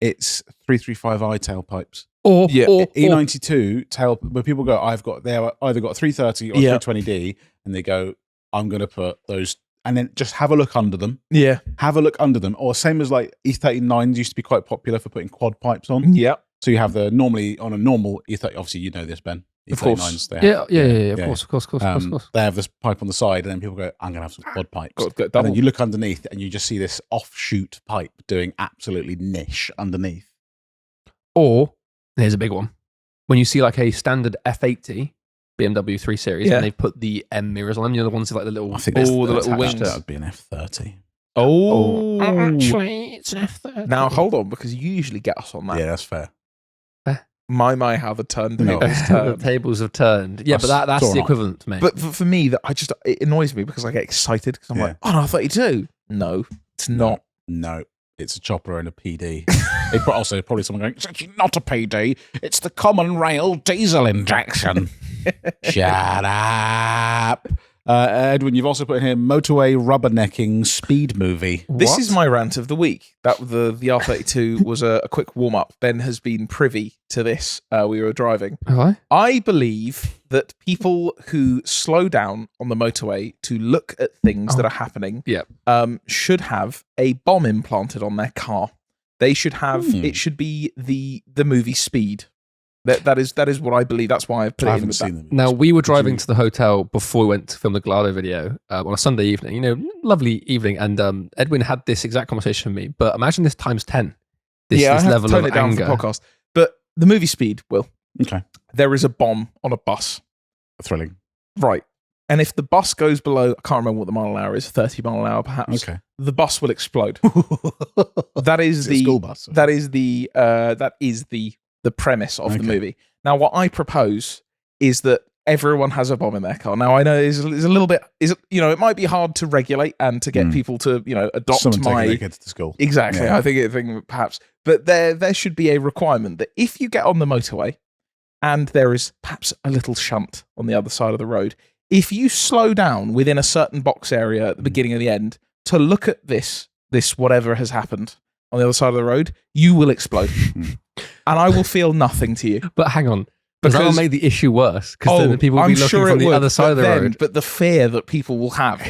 It's 335i tailpipes. Or E92 tail. Where people go, they have either got 330 or 320D, and they go, I'm going to put those, and then just have a look under them. Yeah. Have a look under them, or same as like E39s used to be quite popular for putting quad pipes on. Yeah. So you have the normally on a normal E30. Obviously, you know this, Ben. Of course. E39s, they have, Yeah. Of course. They have this pipe on the side, and then people go, I'm going to have some quad pipes. Got And double. then you look underneath, and you just see this offshoot pipe doing absolutely niche underneath. Or here's a big one. When you see like a standard F80 BMW 3 Series and they've put the M mirrors on them, you know, the ones with like the little, I think the little wings. that would be an F30. Oh. actually, it's an F30. Now hold on, because you usually get us on that. Yeah, that's fair. My, how the No. the tables have turned. Yeah, but that's It's all the right. equivalent to me. But for me, it annoys me because I get excited because I'm like, oh, no, 32. No, it's not. No, it's a chopper and a PD. Also, probably someone going, it's actually not a PD. It's the common rail diesel injection. Shut up. Edwin, you've also put in here motorway rubbernecking speed movie. This is my rant of the week. That the R32 was a quick warm up. Ben has been privy to this. We were driving. Have I? I believe that people who slow down on the motorway to look at things that are happening, should have a bomb implanted on their car. They should have. It should be the movie Speed. That is what I believe. That's why I've put it in with that. Now, we were driving to the hotel before we went to film the Gallardo video on a Sunday evening. You know, lovely evening. And Edwin had this exact conversation with me. But imagine this times 10. This I have level to tone of it down anger. for the podcast. But the movie Speed, Will. Okay. There is a bomb on a bus. Thrilling. Right. And if the bus goes below, I can't remember what the mile an hour is, 30 mile an hour perhaps. Okay. The bus will explode. That is the school bus. That is the premise of the movie. Now, what I propose is that everyone has a bomb in their car. Now, I know is a little bit it might be hard to regulate and to get people to adopt Someone taking my their kids to school. exactly. Yeah. I think perhaps, but there should be a requirement that if you get on the motorway and there is perhaps a little shunt on the other side of the road, if you slow down within a certain box area at the beginning or the end to look at this whatever has happened on the other side of the road, you will explode. And I will feel nothing to you. But hang on. Because that will make the issue worse. Because then people will I'm be looking sure from it the would, other side of the road. But the fear that people will have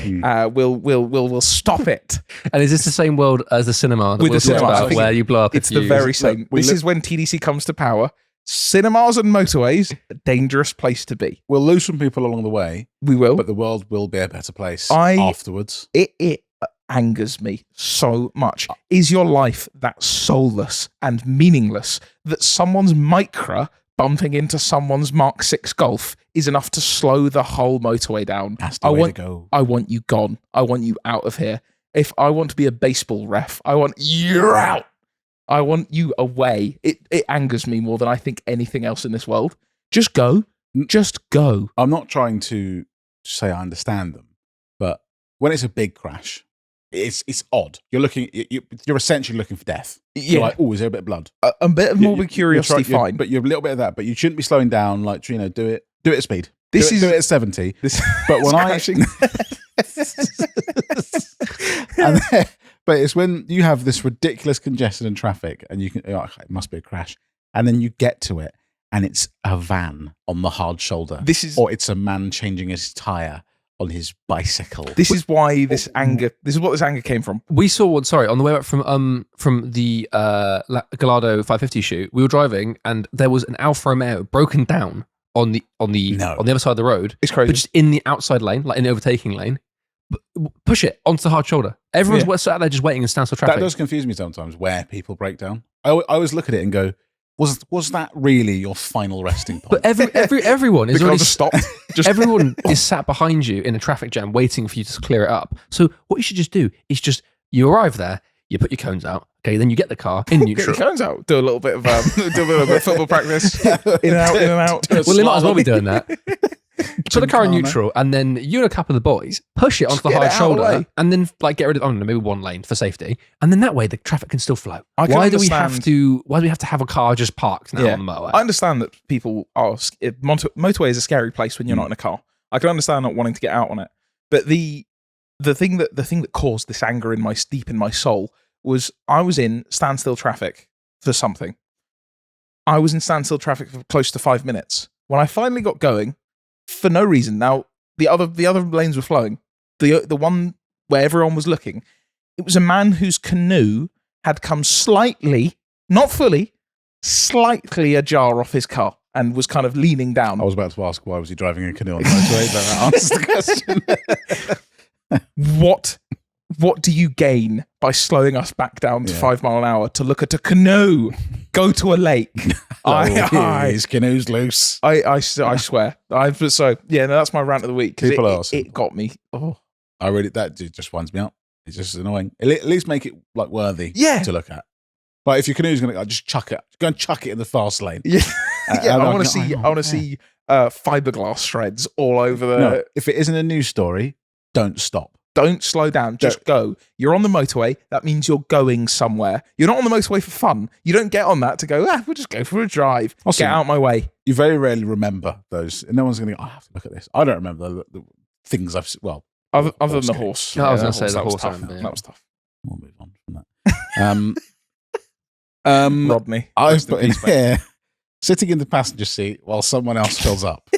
will stop it. And is this the same world as the cinema that With we'll the talk cinema, I about think where you blow up It's if the you- very same. This is when TDC comes to power. Cinemas and motorways, a dangerous place to be. We'll lose some people along the way, We will. but the world will be a better place I- afterwards. It angers me so much. Is your life that soulless and meaningless that someone's Micra bumping into someone's Mark 6 Golf is enough to slow the whole motorway down? That's the way to go. I want you gone. I want you out of here. If I want to be a baseball ref, I want you out. I want you away. It angers me more than I think anything else in this world. Just go. Just go. I'm not trying to say I understand them, but when it's a big crash, it's odd. You're essentially looking for death. You're like, oh, is there a bit of blood? A bit of morbid curiosity, fine. But you're a little bit of that. But you shouldn't be slowing down. Like, do it at speed. Do This it at 70. But when crashing. But it's when you have this ridiculous congestion in traffic, and you can, okay, it must be a crash, and then you get to it, and it's a van on the hard shoulder, This is or it's a man changing his tire on his bicycle. This is why this anger. This is what this anger came from. We saw one. Sorry, on the way up from the Gallardo 550 shoot, we were driving and there was an Alfa Romeo broken down on the other side of the road. It's crazy. But just in the outside lane, like in the overtaking lane. Push it onto the hard shoulder. Everyone's sat there just waiting in standstill traffic. That does confuse me sometimes where people break down. I always look at it and go, was that really your final resting point? But everyone is already stopped. Everyone is sat behind you in a traffic jam waiting for you to clear it up. So what you should just do is you arrive there, you put your cones out, okay, then you get the car in neutral. Get your cones out. Do a little bit of football practice. In and out. Well, they might as well be doing that. Put the car in neutral, and then you and a couple of the boys push it onto the hard shoulder, and then like get rid of maybe one lane for safety, and then that way the traffic can still flow. Why do we have to have a car just parked now on the motorway? I understand that people are motorway is a scary place when you're not in a car. I can understand not wanting to get out on it, but the thing that caused this anger deep in my soul was I was in standstill traffic for something. I was in standstill traffic for close to 5 minutes. When I finally got going, for no reason. Now the other lanes were flowing. The one where everyone was looking, it was a man whose canoe had come slightly, not fully, slightly ajar off his car and was kind of leaning down. I was about to ask why was he driving a canoe on the motorway, but that answers the question. What do you gain by slowing us back down to 5 mile an hour to look at a canoe go to a lake? His canoe's loose. I swear. That's my rant of the week. People are awesome. It got me. Oh, that just winds me up. It's just annoying. At least make it like worthy to look at. But if your canoe's going to just chuck it, go and chuck it in the fast lane. Yeah, I want to see fiberglass shreds all over the. No, if it isn't a news story, don't stop. Don't slow down. Just go. You're on the motorway. That means you're going somewhere. You're not on the motorway for fun. You don't get on that to go, we'll just go for a drive. Also, get out my way. You very rarely remember those. And no one's going to go, I have to look at this. I don't remember the things I've seen. Well, other than the horse. I was going to say the horse. That was tough. We'll move on from that. Rodney. I was put in here, sitting in the passenger seat while someone else fills up.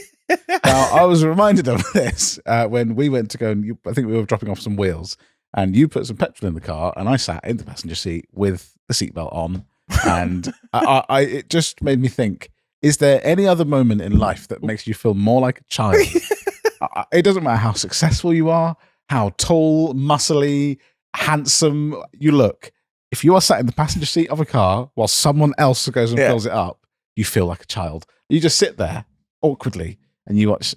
Now, I was reminded of this when we went to go and I think we were dropping off some wheels and you put some petrol in the car and I sat in the passenger seat with the seatbelt on and it just made me think, is there any other moment in life that makes you feel more like a child? It doesn't matter how successful you are, how tall, muscly, handsome you look. If you are sat in the passenger seat of a car while someone else goes and fills it up, you feel like a child. You just sit there awkwardly and you watch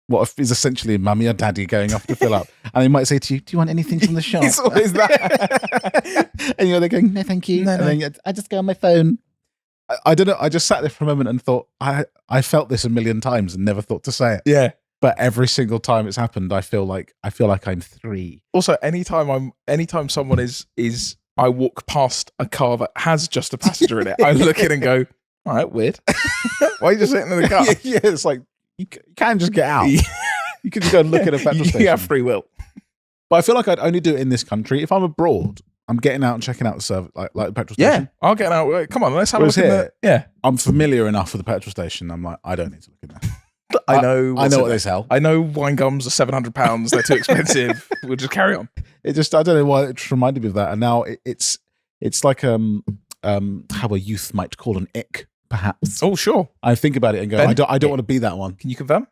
what is essentially mummy or daddy going off to fill up. And they might say to you, do you want anything from the shop? It's always that. And you're there going, no, thank you. No. And then I just go on my phone. I don't know. I just sat there for a moment and thought, I felt this a million times and never thought to say it. Yeah. But every single time it's happened, I feel like I'm 3. Also, anytime someone is I walk past a car that has just a passenger in it, I look in and go, all right, weird. Why are you just sitting in the car? Yeah, it's like, you can just get out. You can just go and look at a petrol station. You have free will. But I feel like I'd only do it in this country. If I'm abroad, I'm getting out and checking out the service, like the petrol station. Yeah, I'll get out. Come on, let's have a look here, I'm familiar enough with the petrol station. I'm like, I don't need to look in there. I know what they sell. I know wine gums are £700. They're too expensive. We'll just carry on. I don't know why it just reminded me of that. And now it's like how a youth might call an ick, perhaps. Oh, sure. I think about it and go, Ben, I don't want to be that one. Can you confirm?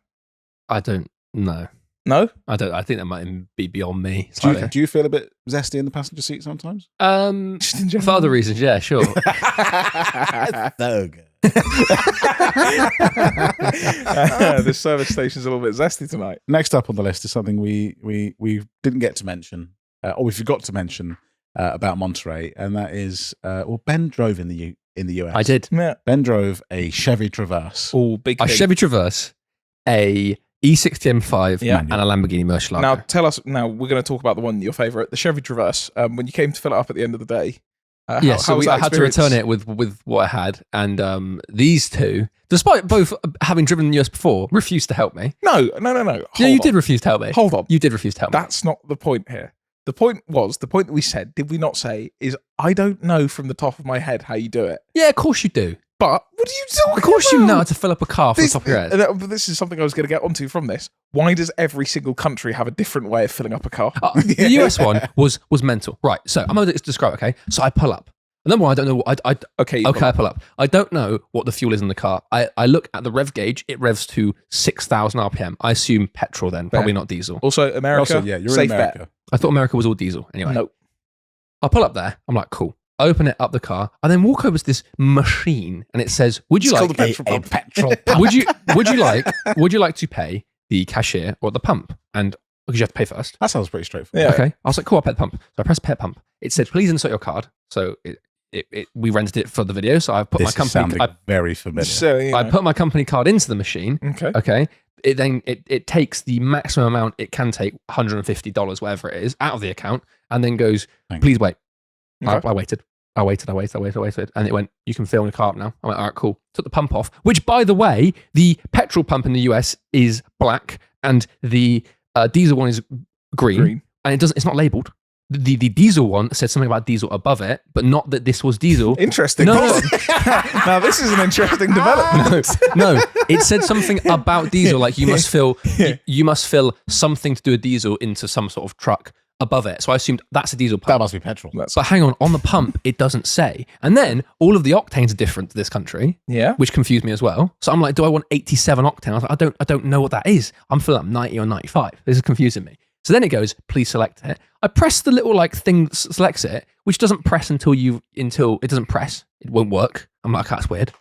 I don't know. No? I don't. I think that might be beyond me. Do you feel a bit zesty in the passenger seat sometimes? For other reasons, yeah, sure. So good. The service station's a little bit zesty tonight. Next up on the list is something we didn't get to mention, or we forgot to mention about Monterey, and that is Ben drove in the US. I did. Yeah. Ben drove a Chevy Traverse. Oh, big. A Chevy Traverse, a E60 M5, and a Lamborghini Murcielago. Now tell us. Now we're going to talk about the one your favourite, the Chevy Traverse. When you came to fill it up at the end of the day. I had to return it with what I had, and these two, despite both having driven in the US before, refused to help me. No. You did refuse to help me. Hold on. You did refuse to help me. That's not the point here. The point that we said, did we not say, is I don't know from the top of my head how you do it. Yeah, of course you do. But what are you talking about? Of course you know how to fill up a car from the top of your head. But this is something I was going to get onto from this. Why does every single country have a different way of filling up a car? The US one was mental. Right, so I'm going to describe, okay? So I pull up. And then I don't know. Okay, I pull up. I don't know what the fuel is in the car. I look at the rev gauge. It revs to 6,000 RPM. I assume petrol then, probably not diesel. Also, America, you're safe in America. bet. I thought America was all diesel. Anyway. Nope. I pull up there. I'm like, cool. I open it up the car. I then walk over to this machine and it says, would you like a petrol pump? would you like to pay the cashier or the pump? And because you have to pay first. That sounds pretty straightforward. Yeah. Okay. I was like, cool, I'll pay the pump. So I press pay pump. It said, please insert your card. So we rented it for the video. So I put my company. Very familiar. So, I put my company card into the machine. Okay. Okay. It takes the maximum amount it can take, $150, whatever it is, out of the account, and then goes, please wait. Okay. I waited. And it went, you can fill your car up now. I went, all right, cool. Took the pump off, which, by the way, the petrol pump in the US is black and the diesel one is green. And it's not labeled. The diesel one said something about diesel above it, but not that this was diesel. Interesting. No. Now, this is an interesting development. No. It said something about diesel, like you must fill something to do with diesel into some sort of truck above it. So I assumed that's a diesel pump. That must be petrol. But hang on the pump, it doesn't say. And then all of the octanes are different to this country, Yeah. which confused me as well. So I'm like, do I want 87 octane? I was like, I don't know what that is. I'm filling up 90 or 95. This is confusing me. So then it goes, please select it. I press the little like thing that selects it, which doesn't press until it doesn't press. It won't work. I'm like, that's weird.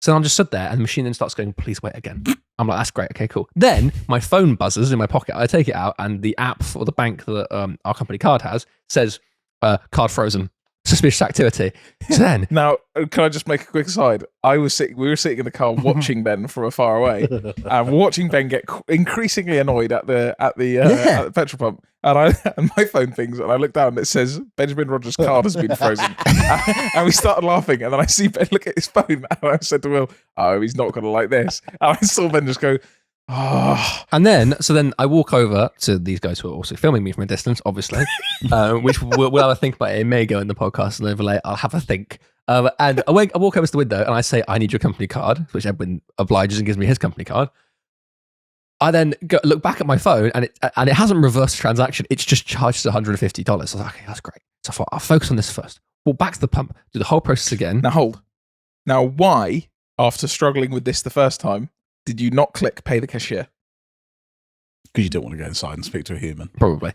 So I'm just stood there and the machine then starts going, please wait again. I'm like, that's great. Okay, cool. Then my phone buzzes in my pocket. I take it out and the app for the bank that our company card has says, card frozen. Suspicious activity. So then, Now, can I just make a quick aside? We were sitting in the car watching Ben from afar away, and watching Ben get increasingly annoyed at the petrol pump. And my phone pings, and I look down and it says Benjamin Rogers' card has been frozen. And we started laughing, and then I see Ben look at his phone, and I said to Will, "Oh, he's not going to like this." And I saw Ben just go, "Oh." and then I walk over to these guys who are also filming me from a distance, obviously, which we'll have a think about. It may go in the podcast and overlay. I'll have a think. And I walk over to the window and I say, I need your company card, which Edwin obliges and gives me his company card. I then look back at my phone and it hasn't reversed the transaction. It's just charged $150. I was like, okay, that's great. So I thought, I'll focus on this first. Walk back to the pump, do the whole process again. Now hold. Now, why, after struggling with this the first time, did you not click pay the cashier? Because you don't want to go inside and speak to a human. Probably.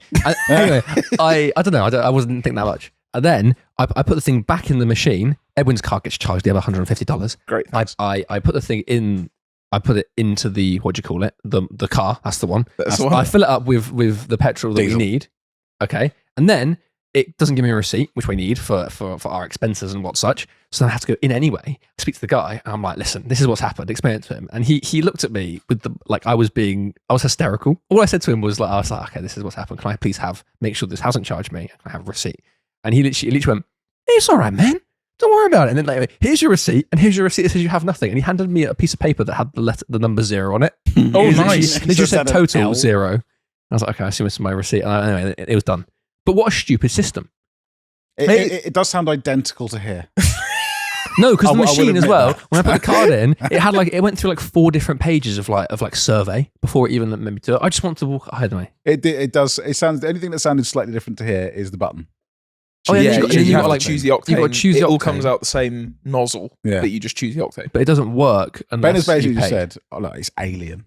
Anyway, I don't know. I wasn't thinking that much. And then I put the thing back in the machine. Edwin's card gets charged the other $150. Great. Thanks. I put the thing in. I put it into the, what do you call it? The car. That's the one. That's the one. I fill it up with the petrol that Diesel. we need. Okay. And then it doesn't give me a receipt, which we need for our expenses and what such. So I have to go in anyway, speak to the guy. And I'm like, listen, this is what's happened. Explain it to him. And he looked at me with the, like, I was hysterical. All I said to him was like, okay, this is what's happened. Can I please make sure this hasn't charged me? Can I have a receipt? And he literally went, it's all right, man. Don't worry about it. And then like, here's your receipt, and here's your receipt that says you have nothing. And he handed me a piece of paper that had the number 0 on it. Oh, nice. It just said total 0. And I was like, okay, I assume this is my receipt. And anyway, it was done. But what a stupid system. It does sound identical to here. No, because the machine as well, that. when I put the card in, it went through like 4 different pages of survey before it even let me do it. I just want to walk ahead of me. It does. It sounds. Anything that sounded slightly different to here is the button. Oh, yeah, you have to like choose the octane. You've got to choose the it all octane. comes out the same nozzle, Yeah. but you just choose the octane. But it doesn't work unless Ben has basically you just pay. said, "Oh, look, it's alien."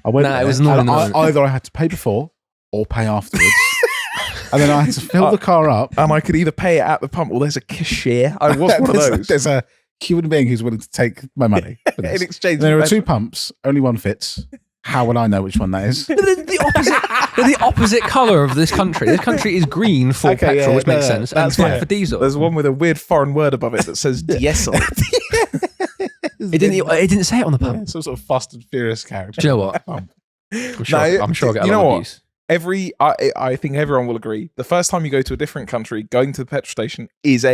I went. Nah, there, it was not and an- either I had to pay before or pay afterwards, and then I had to fill the car up. And I could either pay it at the pump or there's a cashier. I was one of those. There's a human being who's willing to take my money for this. In exchange, There are for 2 pumps. Only one fits. How will I know which one that is? They're the opposite colour of this country. This country is green for Okay, petrol, yeah, which makes no, sense, and that's black fair. for diesel. There's one with a weird foreign word above it that says diesel. It didn't say it on the pump. Some sort of Fast and Furious character. Do you know what? Pump. I'm sure I'll get a you know lot of what? views. I think everyone will agree. The first time you go to a different country, going to the petrol station is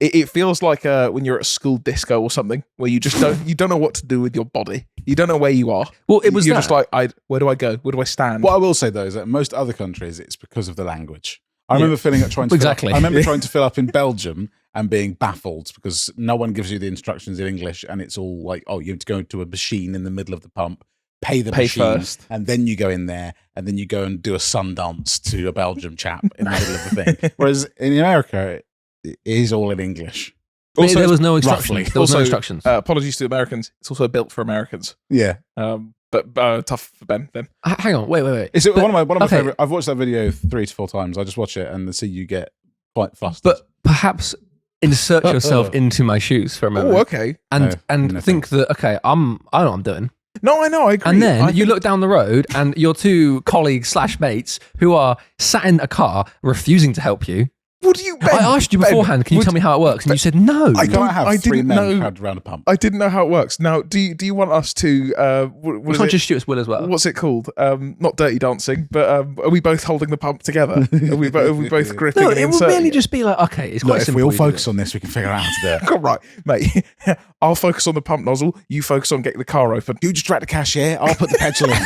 it feels like when you're at a school disco or something, where you just don't know what to do with your body. You don't know where you are. Well, it was You're that. just like, where do I go? Where do I stand? What I will say though is that in most other countries, it's because of the language. I remember trying to Exactly. I remember trying to fill up in Belgium, and being baffled because no one gives you the instructions in English, and it's all like, oh, you have to go to a machine in the middle of the pump, pay the machine first, and then you go in there, and then you go and do a sun dance to a Belgium chap in the middle of the thing. Whereas in America, it is all in English. Also, there was no instructions. roughly. There was no Also, instructions. apologies to Americans. It's also built for Americans. Yeah. But tough for Ben. Hang on, wait. It's one of my okay. favorite. I've watched that video 3 to 4 times. I just watch it and see you get quite flustered. But perhaps insert yourself into my shoes for a moment. Oh, okay. And No think that, okay, I know what I'm doing. No, I know, I agree. And then I you look down the road and your 2 colleagues / mates who are sat in a car refusing to help you. What do you? Ben, I asked you beforehand, can you tell me how it works? And you said no. I can't have I 3 didn't men know- crowded around a pump. I didn't know how it works. Now, do you want us to? We can't just shoot us will as well. What's it called? Not dirty dancing, but are we both holding the pump together? Are we both gripping? No, and it would inserting really it? just be like, okay, it's Look, quite if simple. we all you do focus it. on this, we can figure out how to do it. All right, mate. I'll focus on the pump nozzle. You focus on getting the car open. You distract the cashier. I'll put the petrol in.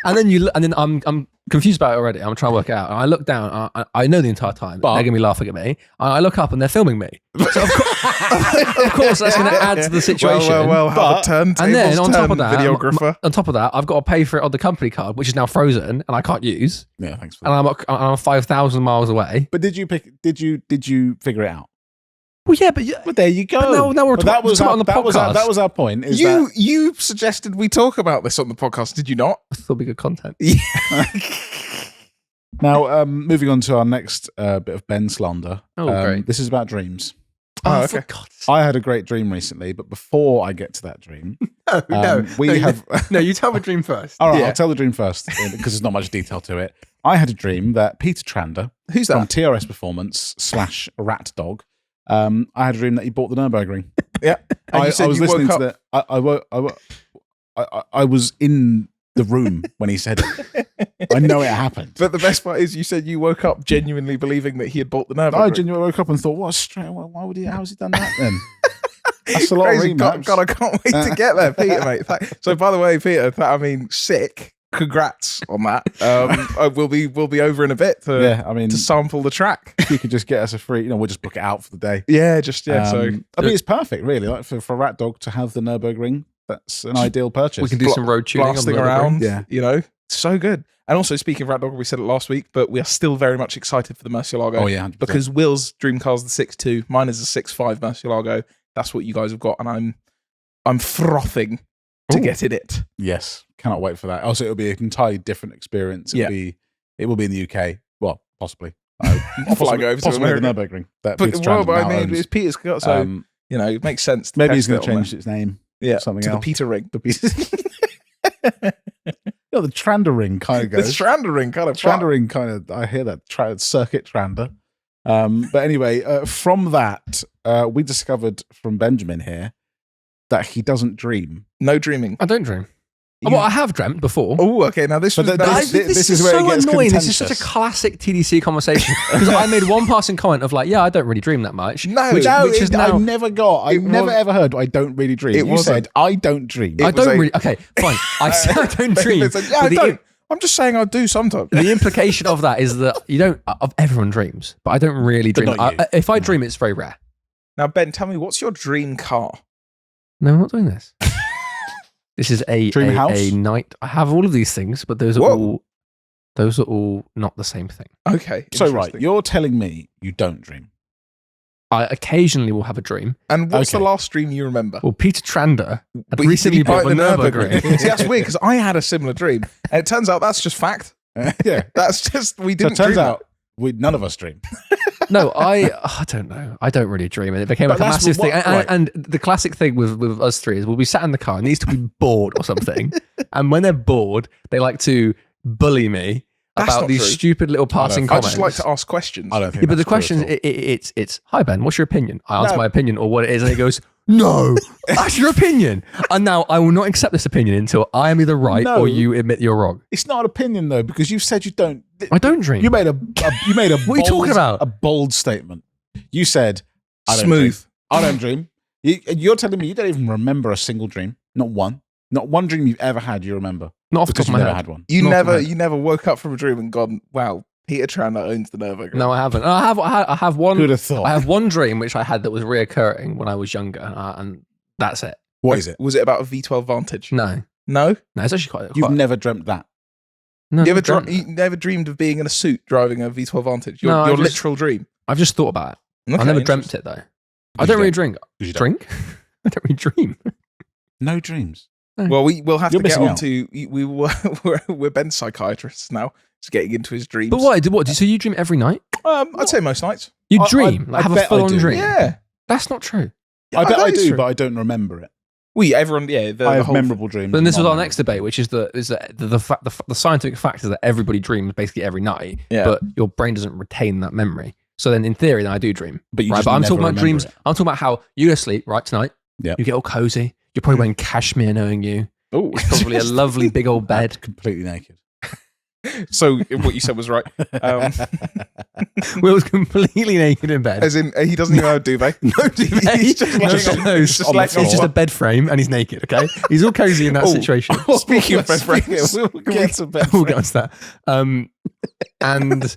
and then I'm confused about it already. I'm trying to work it out. And I look down. I know the entire time But- they're gonna be laughing at me. I look up and they're filming me. So of course, that's going to add to the situation. Well, have But- a turntable. And then on top of that, videographer. on top of that, I've got to pay for it on the company card, which is now frozen and I can't use. Yeah, thanks for And that. I'm 5,000 miles away. But did you figure it out? Well, yeah, but Well, there you go. But now we're But that talking was on our, the that was our, podcast. that was our point. Is You suggested we talk about this on the podcast, did you not? I thought it'd be good content. now moving on to our next bit of Ben slander. Oh, great. This is about dreams. Oh, for okay. God's sake. I had a great dream recently, but before I get to that dream, we have. No, you tell the dream first. All right, Yeah. I'll tell the dream first because there's not much detail to it. I had a dream that Peter Trander, Who's from that? TRS Performance / Rat Dog, I had a dream that he bought the Nürburgring. Yeah. And I you said was you listening woke to up. that. I was in the room when he said it. I know it happened. But the best part is you said you woke up genuinely believing that he had bought the Nürburgring. I genuinely woke up and thought, "What? Why would he? How's he done that then?" That's a lot of Crazy. remaps. God, I can't wait to get there, Peter, mate. So, by the way, Peter, sick. Congrats on that. We'll be over in a bit to Yeah, I mean, to sample the track. if you could just get us a free, we'll just book it out for the day. Yeah, I mean, it's perfect, really. Like for Rat Dog to have the Nürburgring, that's an ideal purchase. We can do some road tuning blasting on the around. Yeah. So good. And also, speaking of Rat Dog, we said it last week, but we are still very much excited for the Murcielago. Oh yeah, 100%. Because Will's dream car's the 6.2, mine is the 6.5 Murcielago. That's what you guys have got, and I'm frothing to Ooh. get in it. yes, cannot wait for that. Also, it'll be an entirely different experience. It will be in the UK. Well, possibly. Flying over to possibly the America. Nürburgring. That But Peter Trander I now mean, owns. it's Peter's got, so it makes sense. To maybe he's test going it to on change its name. there. Yeah, something to else. the Peter ring. The the Trander ring kind of The goes. Trander ring kind of. Trander ring kind of. I hear that circuit Trander. But anyway, from that, we discovered from Benjamin here that he doesn't dream. No dreaming. I don't dream. You- Well, I have dreamt before. Oh, okay. Now this But was. that- now this- this- this is where it so gets annoying. This is such a contentious. classic TDC conversation because I made one passing comment of like, yeah, I don't really dream that much. No, which, No, which is now I never got. I It never was- ever heard. I don't really dream. It You wasn't. said I don't dream. It I was don't a- really. Okay, fine. I said I don't dream. It's like, yeah, I but the don't. I'm just saying I do sometimes. the implication of that is that you don't. Of everyone dreams, but I don't really But dream. not you. If I dream, it's very rare. Now, Ben, tell me, what's your dream car? No, I'm not doing this. This is Dream house? a night. I have all of these things, but those are Whoa. all not the same thing. Okay. So right, interesting. you're telling me you don't dream. I occasionally will have a dream. And what's the Okay. last dream you remember? Well, Peter Trander had But recently did he buy bought the Nürburgring. See, that's weird because I had a similar dream, and it turns out that's just fact. Yeah. That's just we So didn't. it turns dream out none of us dream. No, I don't know. I don't really dream, and it became But like a that's massive what- thing. right. And the classic thing with us three is we'll be sat in the car and needs to be bored or something. And when they're bored, they like to bully me That's about not these true. stupid little passing I comments. just like to ask questions. I don't think. Yeah, but the that's true question at all. it's hi Ben, what's your opinion? I answer No. my opinion or what it is, and he goes, no, that's your opinion. And now I will not accept this opinion until I am either right No. or you admit you're wrong. It's not an opinion though, because you said you don't. I don't dream. You made a What are you talking about? A bold statement. You said I don't Smooth. Dream. I don't dream. You're telling me you don't even remember a single dream. Not one dream you've ever had. You remember Not off the because top you of my never head. had one. You Not never, bad. you never woke up from a dream and gone, "Wow, Peter Tranter owns the Nürburgring. No, I haven't. I have one. Who'd have thought? I have one dream which I had that was reoccurring when I was younger, and that's it. What is it? Was it about a V12 Vantage? No, No? it's actually quite. You've never dreamt that. No, You never dreamed of being in a suit driving a V12 Vantage? No, Your I just- literal dream? I've just thought about it. Okay, I never dreamt it though. I don't really drink. You don't. Drink? I don't really dream. No dreams. Well, we'll have You're to get missing on out. to... We're Ben's psychiatrists now. Just getting into his dreams. But what? So you dream every night? I'd say most nights. You I- dream? I have a bet I full-on do. dream? Yeah. That's not true. I bet I it's do, true. but I don't remember it. Everyone, I the have whole memorable dreams. But then this was our non-memorable. next debate, which is the scientific fact is that everybody dreams basically every night, Yeah. but your brain doesn't retain that memory. So then, in thery, then I do dream. But you Right, just but I'm never talking about remember dreams. it. I'm talking about how you go to sleep right tonight. Yeah. You get all cozy. You're probably wearing cashmere, knowing you. Oh, Probably a lovely big old bed. Completely naked. So what you said was right. Will's completely naked in bed. As in, he doesn't even have a duvet. No duvet. He's just No laying on- clothes. just on the laying floor. It's just a bed frame and he's naked, okay? He's all cozy in that Oh. situation. Speaking of bed frames, we'll get to bed We'll get frames. onto that. And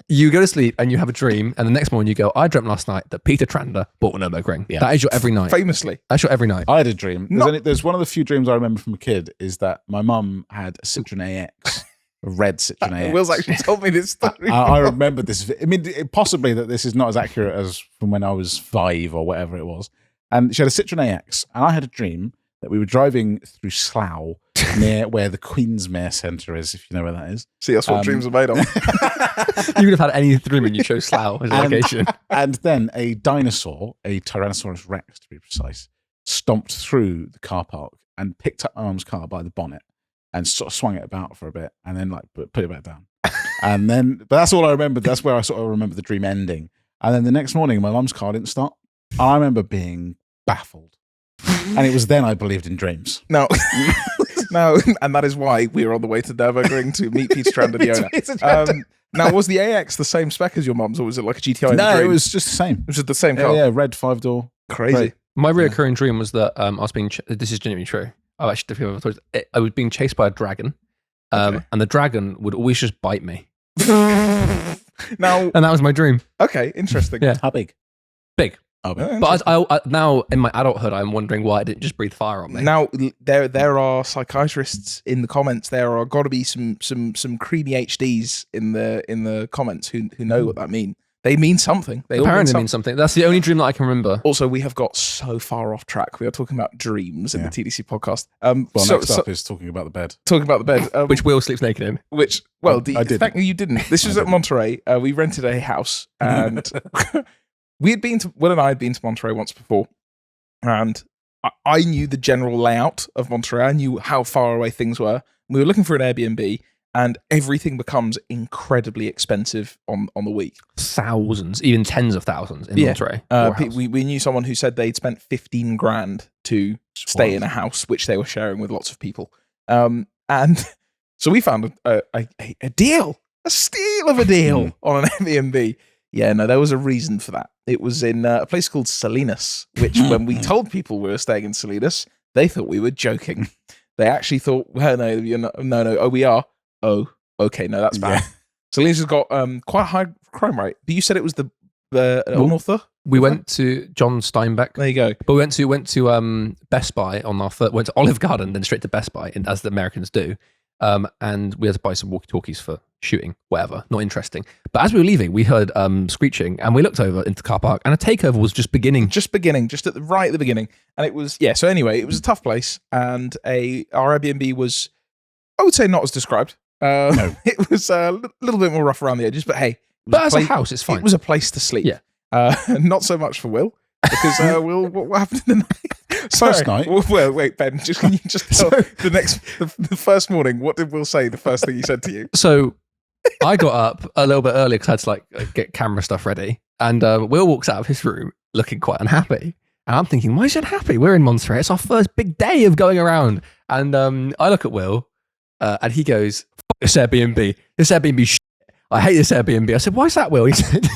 you go to sleep and you have a dream, and the next morning you go, I dreamt last night that Peter Tranter bought a Nürburgring. Yeah. That is your every night. Famously. That's your every night. I had a dream. Not- There's one of the few dreams I remember from a kid is that my mum had a Citroen AX, a red Citroen AX. Will's actually told me this story. I remember this. I mean, possibly that this is not as accurate as from when I was 5 or whatever it was. And she had a Citroen AX, and I had a dream that we were driving through Slough near where the Queensmere Centre is, if you know where that is. See, that's what dreams are made of. You would have had any dream when you chose Slough as a location. And then a dinosaur, a Tyrannosaurus Rex to be precise, stomped through the car park and picked up my mum's car by the bonnet and sort of swung it about for a bit and then like put it back down. And then, but that's all I remember. That's where I sort of remember the dream ending. And then the next morning, my mum's car didn't start. I remember being baffled. And it was then I believed in dreams. No. No, and that is why we were on the way to Nürburgring to meet Peter Tranter, the owner. It's a Tranter. Now, was the AX the same spec as your mum's, or was it like a GTI? in the No, it dream? was just the same. It was just the same Yeah, car. yeah, red 5-door. Crazy. Right. My reoccurring dream was that I was being, this is genuinely true. I've actually, I was being chased by a dragon, Okay. and the dragon would always just bite me. Now, And that was my dream. okay, interesting. Yeah. How big? Big. Oh, big. But I now, in my adulthood, I'm wondering why it didn't just breathe fire on me. Now there are psychiatrists in the comments. There are got to be some creamy HDs in the comments who know what that mean. They mean something. They all Apparently mean means something. That's the only dream that I can remember. Also, we have got so far off track. We are talking about dreams in Yeah. the TDC podcast. Well, next up is talking about the bed. talking about the bed, Which Will sleeps naked in. well, I didn't. thank you, you didn't. This was at Monterey. We rented a house, and Will and I had been to Monterey once before, and I knew the general layout of Monterey. I knew how far away things were. We were looking for an Airbnb, and everything becomes incredibly expensive on the week. Thousands, even tens of thousands in Yeah. Monterey. for a house. We knew someone who said they'd spent 15 grand to stay in a house which they were sharing with lots of people. And so we found a deal, a steal of a deal on an Airbnb. Yeah, no, there was a reason for that. It was in a place called Salinas, which when we told people we were staying in Salinas, they thought we were joking. They actually thought, well, no, you're not, no, oh, we are. Oh, okay, no, that's bad. Yeah. Salinas has got quite a high crime rate. But you said it was the author? We went to John Steinbeck. There you go. But we went to Best Buy on our went to Olive Garden, then straight to Best Buy, as the Americans do. And we had to buy some walkie-talkies for shooting, whatever. Not interesting. But as we were leaving, we heard screeching, and we looked over into the car park, and a takeover was just beginning. Just at the beginning. And it was, yeah, so anyway, it was a tough place. And our Airbnb was, I would say, not as described. No. It was a little bit more rough around the edges, but hey. But as a house, it's fine. It was a place to sleep. Yeah. Not so much for Will, because Will, what happened in the night? First night? Well, wait, Ben, can you just tell the first morning, what did Will say the first thing he said to you? So I got up a little bit earlier because I had to get camera stuff ready. And Will walks out of his room looking quite unhappy. And I'm thinking, why is he unhappy? We're in Monterey. It's our first big day of going around. And I look at Will and he goes, fuck this Airbnb. This Airbnb shit. I hate this Airbnb. I said, why is that, Will? He said,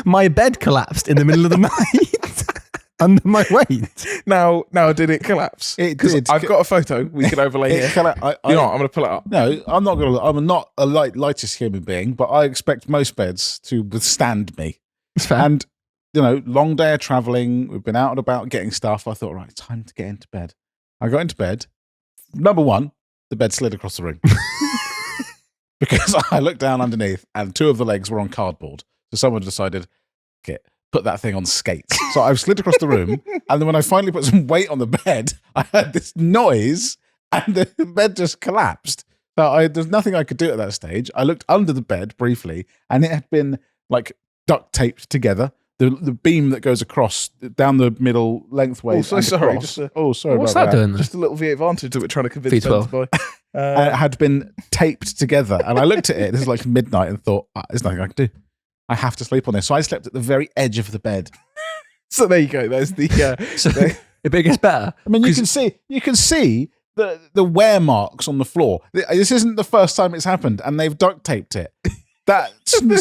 my bed collapsed in the middle of the night. under my weight. Now, did it collapse? It 'Cause did. I've got a photo we can overlay here. You know what? I'm going to pull it up. No, I'm not going to. I'm not a lightest human being, but I expect most beds to withstand me. It's fair. And, long day of traveling. We've been out and about getting stuff. I thought, right, time to get into bed. I got into bed. Number one, the bed slid across the room. Because I looked down underneath and two of the legs were on cardboard. So someone decided, okay, put that thing on skates. So I slid across the room. And then when I finally put some weight on the bed, I heard this noise and the bed just collapsed. So there's nothing I could do at that stage. I looked under the bed briefly and it had been like duct taped together. The beam that goes across down the middle lengthways. Oh, so sorry. Across. Sorry What's about that doing? Just a little V8 Vantage that we're trying to convince Ben to buy. It had been taped together. And I looked at it, this is like midnight, and thought, there's nothing I can do. I have to sleep on this. So I slept at the very edge of the bed. So there you go. There's the... So it gets better. I mean, you can see the wear marks on the floor. This isn't the first time it's happened, and they've duct taped it. That's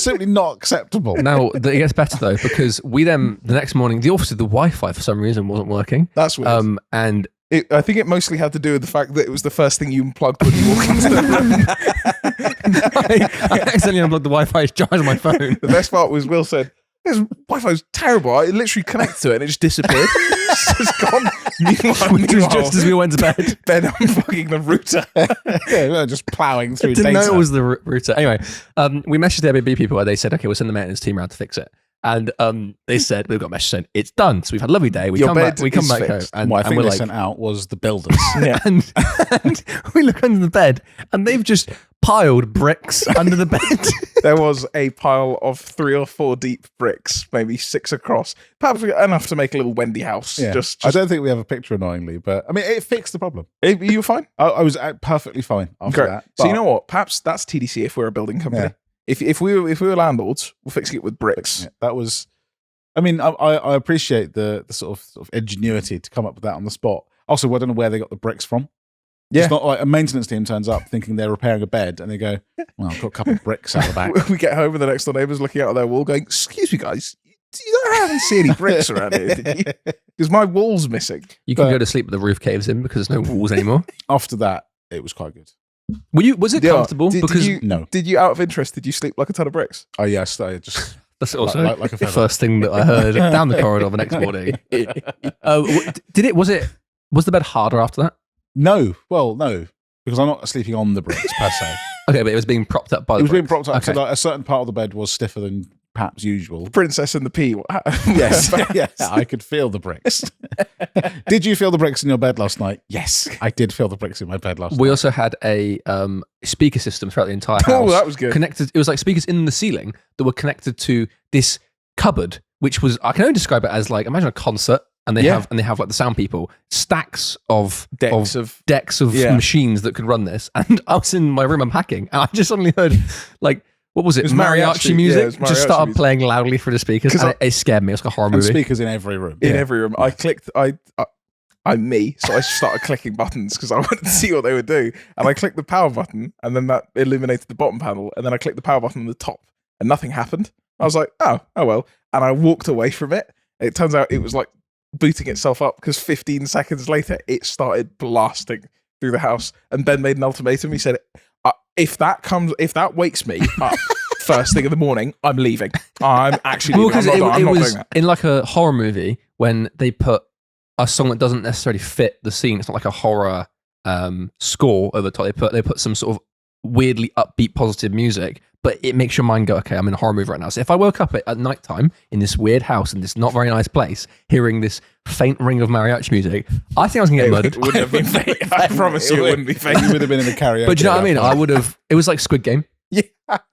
simply not acceptable. Now, it gets better though, because we then, the next morning, the Wi-Fi for some reason wasn't working. That's weird. And I think it mostly had to do with the fact that it was the first thing you unplugged when you walked into the room. I accidentally unplugged the Wi-Fi to charge my phone. The best part was Will said, "This Wi-Fi's terrible. I literally connected to it and it just disappeared. It's just gone." Which was just as we went to bed. Ben unplugging the router. Yeah, just ploughing through Didn't data. know it was the router. Anyway, we messaged the Airbnb people and they said, okay, we'll send the maintenance team around to fix it. And they said, we've got a message saying, it's done. So we've had a lovely day. We come back home. And What I think we're they like, sent out was the builders. Yeah. and we look under the bed and they've just piled bricks under the bed. There was a pile of 3 or 4 deep bricks, maybe 6 across, perhaps enough to make a little Wendy house. Yeah. Just I don't think we have a picture, annoyingly, but I mean, it fixed the problem. you were fine. I was perfectly fine after Great. that. So you but- know what? Perhaps that's TDC if we're a building company. Yeah. If we were landlords, we'll fix it with bricks. Yeah, that was. I mean, I appreciate the sort of ingenuity to come up with that on the spot. Also, I don't know where they got the bricks from. Yeah. It's not like a maintenance team turns up thinking they're repairing a bed and they go, well, I've got a couple of bricks out the back. We get home and the next door neighbour's looking out of their wall going, "Excuse me, guys, you haven't seen any bricks around here, did you? Because my wall's missing." You can go to sleep with the roof caves in because there's no walls anymore. After that, it was quite good. Was it comfortable? Because No. Did you, out of interest, did you sleep like a ton of bricks? Oh, yes. I just. that's also like a the feather. first thing that I heard down the corridor the next morning. Was the bed harder after that? No. Well, no. Because I'm not sleeping on the bricks per se. Okay, but it was being propped up by the It was being bricks. propped up. Okay. So like a certain part of the bed was stiffer than perhaps usual. Princess and the Pea. Yes. Yes. I could feel the bricks. Did you feel the bricks in your bed last night? Yes. I did feel the bricks in my bed last night. We also had a speaker system throughout the entire house. Oh, that was good. Connected. It was like speakers in the ceiling that were connected to this cupboard, which was, I can only describe it as like, imagine a concert. And they have like the sound people, stacks of decks of machines that could run this. And I was in my room unpacking, and I just suddenly heard like, what was it? mariachi music. yeah, it was mariachi just started music. playing loudly through the speakers. And it scared me. It was like a horror and movie. speakers in every room. In every room. I clicked. I'm me, so I started clicking buttons because I wanted to see what they would do. And I clicked the power button, and then that illuminated the bottom panel. And then I clicked the power button on the top, and nothing happened. I was like, oh well. And I walked away from it. It turns out it was like booting itself up because 15 seconds later it started blasting through the house. And Ben made an ultimatum. He said, if that wakes me up first thing in the morning, I'm leaving. I'm actually leaving. I'm not it was doing that. in like a horror movie when they put a song that doesn't necessarily fit the scene. It's not like a horror score over the top. They put some sort of weirdly upbeat positive music, but it makes your mind go, okay, I'm in a horror movie right now. So if I woke up at nighttime in this weird house in this not very nice place, hearing this faint ring of mariachi music, I think I was gonna get murdered. It wouldn't have been fake. I promise you, it wouldn't be fake. You would have been in the karaoke. But do you know what I mean? I would have. It was like Squid Game. Yeah.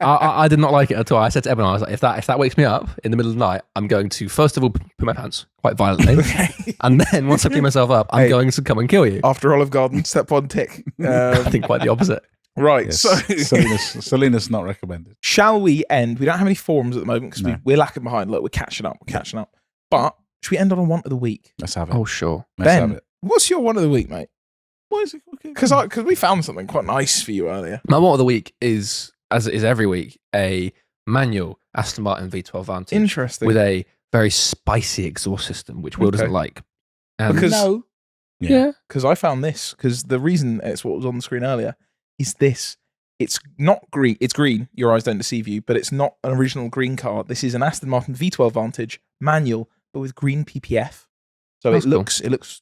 I did not like it at all. I said to Evan, I was like, if that wakes me up in the middle of the night, I'm going to first of all poo my pants quite violently, and then once I clean myself up, I'm going to come and kill you. After Olive Garden, step one tick. I think quite the opposite. Right, Yes. so Selena's not recommended. shall we end? We don't have any forums at the moment because No. we're lacking behind. Look, we're catching up. But should we end on a want of the week? Let's have it. Oh sure. Let's have Ben, it. what's your want of the week, mate? What is it? Because we found something quite nice for you earlier. My want of the week is, as it is every week, a manual Aston Martin V12 Vantage Interesting. with a very spicy exhaust system, which Will doesn't like. Because yeah, because I found this, because the reason it's what was on the screen earlier is this. It's not green. It's green. Your eyes don't deceive you, but it's not an original green car. This is an Aston Martin V12 Vantage manual, but with green PPF. So That's it looks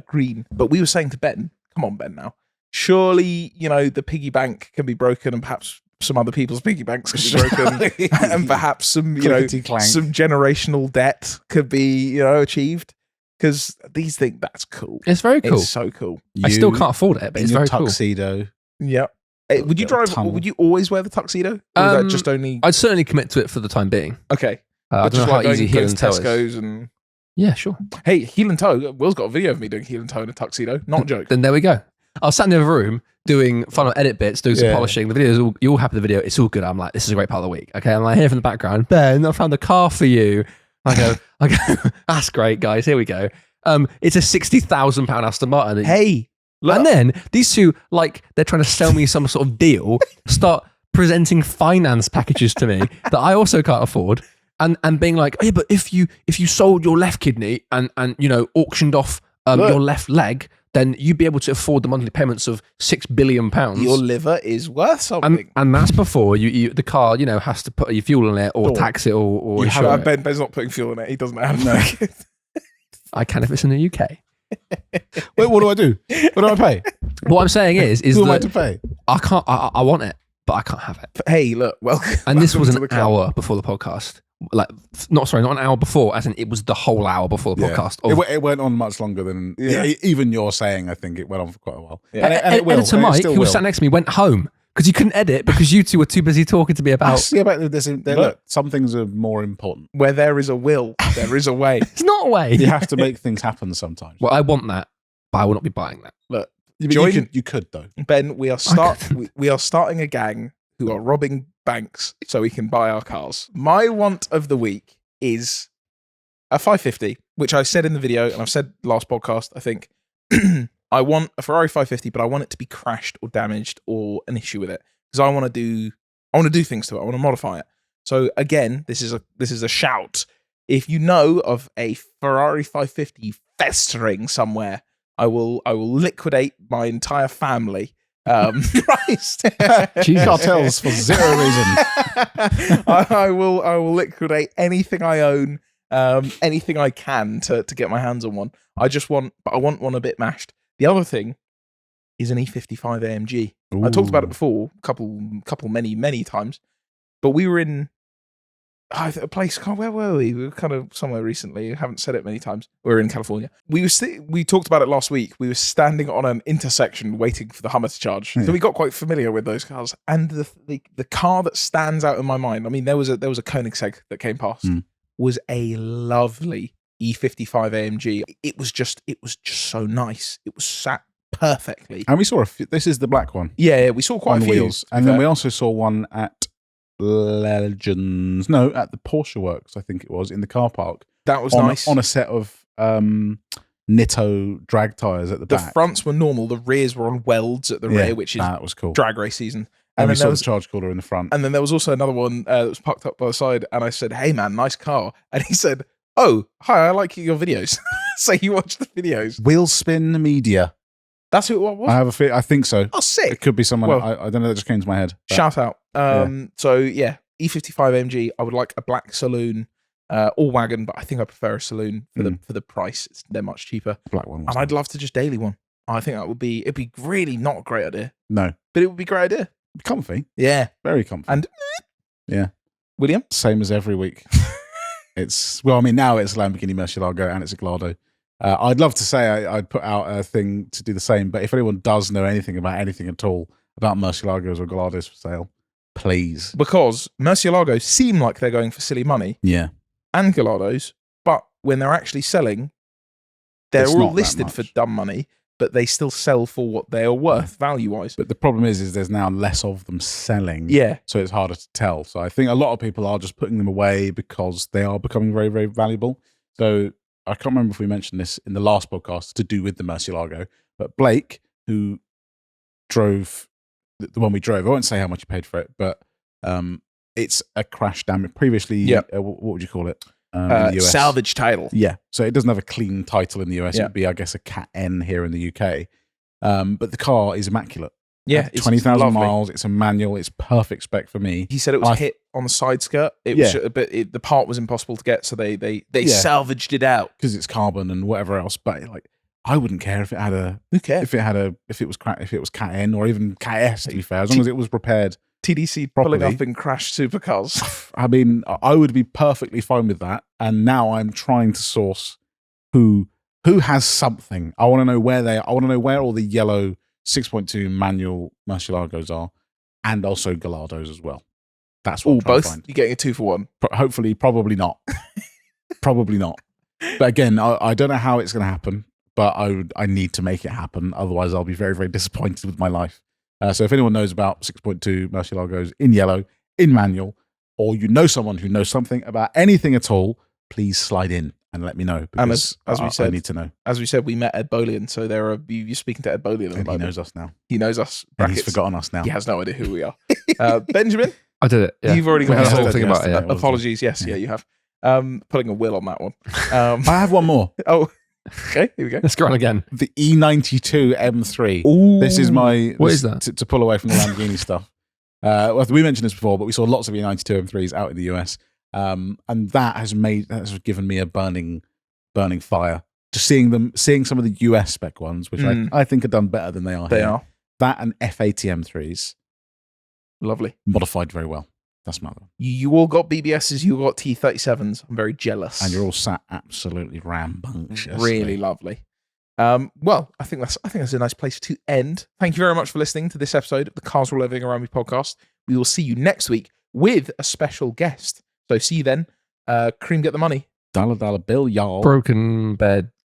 green. But we were saying to Ben, come on, Ben, now. Surely, the piggy bank can be broken, and perhaps some other people's piggy banks can be broken, and perhaps some, some generational debt could be, achieved. Because these things, that's cool. It's very cool. It's so cool. I still can't afford it, but it's very tuxedo. cool. Yep. Would you drive? Would you always wear the tuxedo? Or is that just only? I'd certainly commit to it for the time being. Okay. I don't know how easy heel and toe is. Tesco's and yeah, sure. Hey, heel and toe. Will's got a video of me doing heel and toe in a tuxedo. Not a joke. Then there we go. I was sat in the other room doing final edit bits, doing some polishing. The video you're all happy with the video. It's all good. I'm like, this is a great part of the week. Okay, I'm like here from the background. Ben, I found a car for you. I go, that's great, guys. Here we go. It's a £60,000 Aston Martin. Hey. Look. And then these two, they're trying to sell me some sort of deal, start presenting finance packages to me that I also can't afford, and being like, oh, yeah, but if you sold your left kidney and auctioned off your left leg, then you'd be able to afford the monthly payments of £6 billion. Your liver is worth something. And that's before the car, has to put your fuel in it or tax it or insure it. Ben's not putting fuel in it. He doesn't have to. I can if it's in the UK. Wait, what do I do? What do I pay? What I'm saying is who am I to pay? I can't. I want it, but I can't have it. Hey, look, welcome. And this was an hour before the podcast. Not an hour before, as in it was the whole hour before the podcast. It went on much longer than even you're saying. I think it went on for quite a while. Yeah. And it will. Editor Mike, who was sat next to me, went home because you couldn't edit because you two were too busy talking to me about. Look, some things are more important. Where there is a will, there is a way. It's not a way. You have to make things happen sometimes. Well, I want that, but I will not be buying that. Look, you could though. Ben, we are starting a gang who are robbing banks so we can buy our cars. My want of the week is a 550, which I said in the video, and I've said last podcast, I think. I want a Ferrari 550, but I want it to be crashed or damaged or an issue with it because I want to do things to it. I want to modify it. So again, this is a shout. If you know of a Ferrari 550 festering somewhere, I will liquidate my entire family. Christ, cartels for zero reason. I will liquidate anything I own, anything I can to get my hands on one. I want one a bit mashed. The other thing is an E55 AMG. Ooh. I talked about it before, many times. But we were in a place. Where were we? We were kind of somewhere recently. I haven't said it many times. We were in California. We talked about it last week. We were standing on an intersection waiting for the Hummer to charge. So we got quite familiar with those cars. And the car that stands out in my mind. I mean, there was a Koenigsegg that came past. Was a lovely E55 AMG. It was just so nice. It was sat perfectly. And we saw this is the black one. Yeah, we saw quite a few wheels. And then we also saw one at at the Porsche Works, I think it was, in the car park. That was nice. On a set of Nitto drag tires at the back. The fronts were normal. The rears were on welds at the rear, which is that was cool. Drag race season. And we saw the charge cooler in the front. And then there was also another one that was parked up by the side. And I said, hey, man, nice car. And he said, oh, hi, I like your videos. So you watched the videos. Wheelspin Media. That's who it was? I think so. Oh, sick. It could be someone. Well, I don't know. That just came to my head. But. Shout out. So, yeah, E55 AMG. I would like a black saloon or wagon, but I think I prefer a saloon for the price. They're much cheaper. Black one. And I'd love to just daily one. I think it'd be really not a great idea. No. But it would be a great idea. Comfy. Yeah. Very comfy. And yeah. William? Same as every week. Now it's Lamborghini Murcielago and it's a Gallardo. I'd love to say I'd put out a thing to do the same, but if anyone does know anything about anything at all about Murcielagos or Gallardos for sale, please. Because Murcielagos seem like they're going for silly money. Yeah. And Gallardos, but when they're actually selling, they're all listed for dumb money, but they still sell for what they are worth value-wise. But the problem is there's now less of them selling. Yeah. So it's harder to tell. So I think a lot of people are just putting them away because they are becoming very, very valuable. So I can't remember if we mentioned this in the last podcast to do with the Murcielago, but Blake, who drove the one we drove, I won't say how much he paid for it, but it's a crash damage. Previously, what would you call it? in the US. Salvage title. Yeah, so it doesn't have a clean title in the US. Yeah. It'd be, I guess, a Cat N here in the UK. But the car is immaculate. Yeah, it's 20,000 lovely. miles. It's a manual. It's perfect spec for me. He said it was hit on the side skirt. It was, but the part was impossible to get, so they salvaged it out because it's carbon and whatever else. But like, I wouldn't care if it had a. Who cares? If it was Cat N or even Cat S, to be fair, as long as it was repaired. TDC properly. pulling up in crashed supercars. I mean, I would be perfectly fine with that. And now I'm trying to source who has something. I want to know where they are. I want to know where all the yellow 6.2 manual Murcielagos are, and also Gallardos as well. That's what I'm trying to find. You're getting a 2 for 1. Hopefully, probably not. Probably not. But again, I don't know how it's going to happen, but I need to make it happen. Otherwise, I'll be very, very disappointed with my life. So if anyone knows about 6.2 Murcielagos in yellow, in manual, or you know someone who knows something about anything at all, please slide in and let me know. Because and as we said, I need to know. As we said, we met Ed Bolian, so you're speaking to Ed Bolian. And he knows us now. He knows us. And he's forgotten us now. He has no idea who we are. Benjamin? I did it. Yeah. You've already got the whole thing about it. Yeah. Apologies. Yes, yeah, you have. Putting a will on that one. I have one more. Oh, okay, here we go. Let's go on again. The E92 M3. Ooh. This is my... What is that? To pull away from the Lamborghini stuff. Well, we mentioned this before, but we saw lots of E92 M3s out in the US. And that has given me a burning fire. Just seeing some of the US spec ones, which I think are done better than they are here. They are. That and F80 M3s. Lovely. Modified very well. That's my one. You all got BBSs, you all got T37s. I'm very jealous. And you're all sat absolutely rambunctious. Really lovely. Well, I think that's a nice place to end. Thank you very much for listening to this episode of the Cars Rule Everything Around Me podcast. We will see you next week with a special guest. So see you then. C.R.E.A.M, get the money. $1 bill, y'all. Broken bed.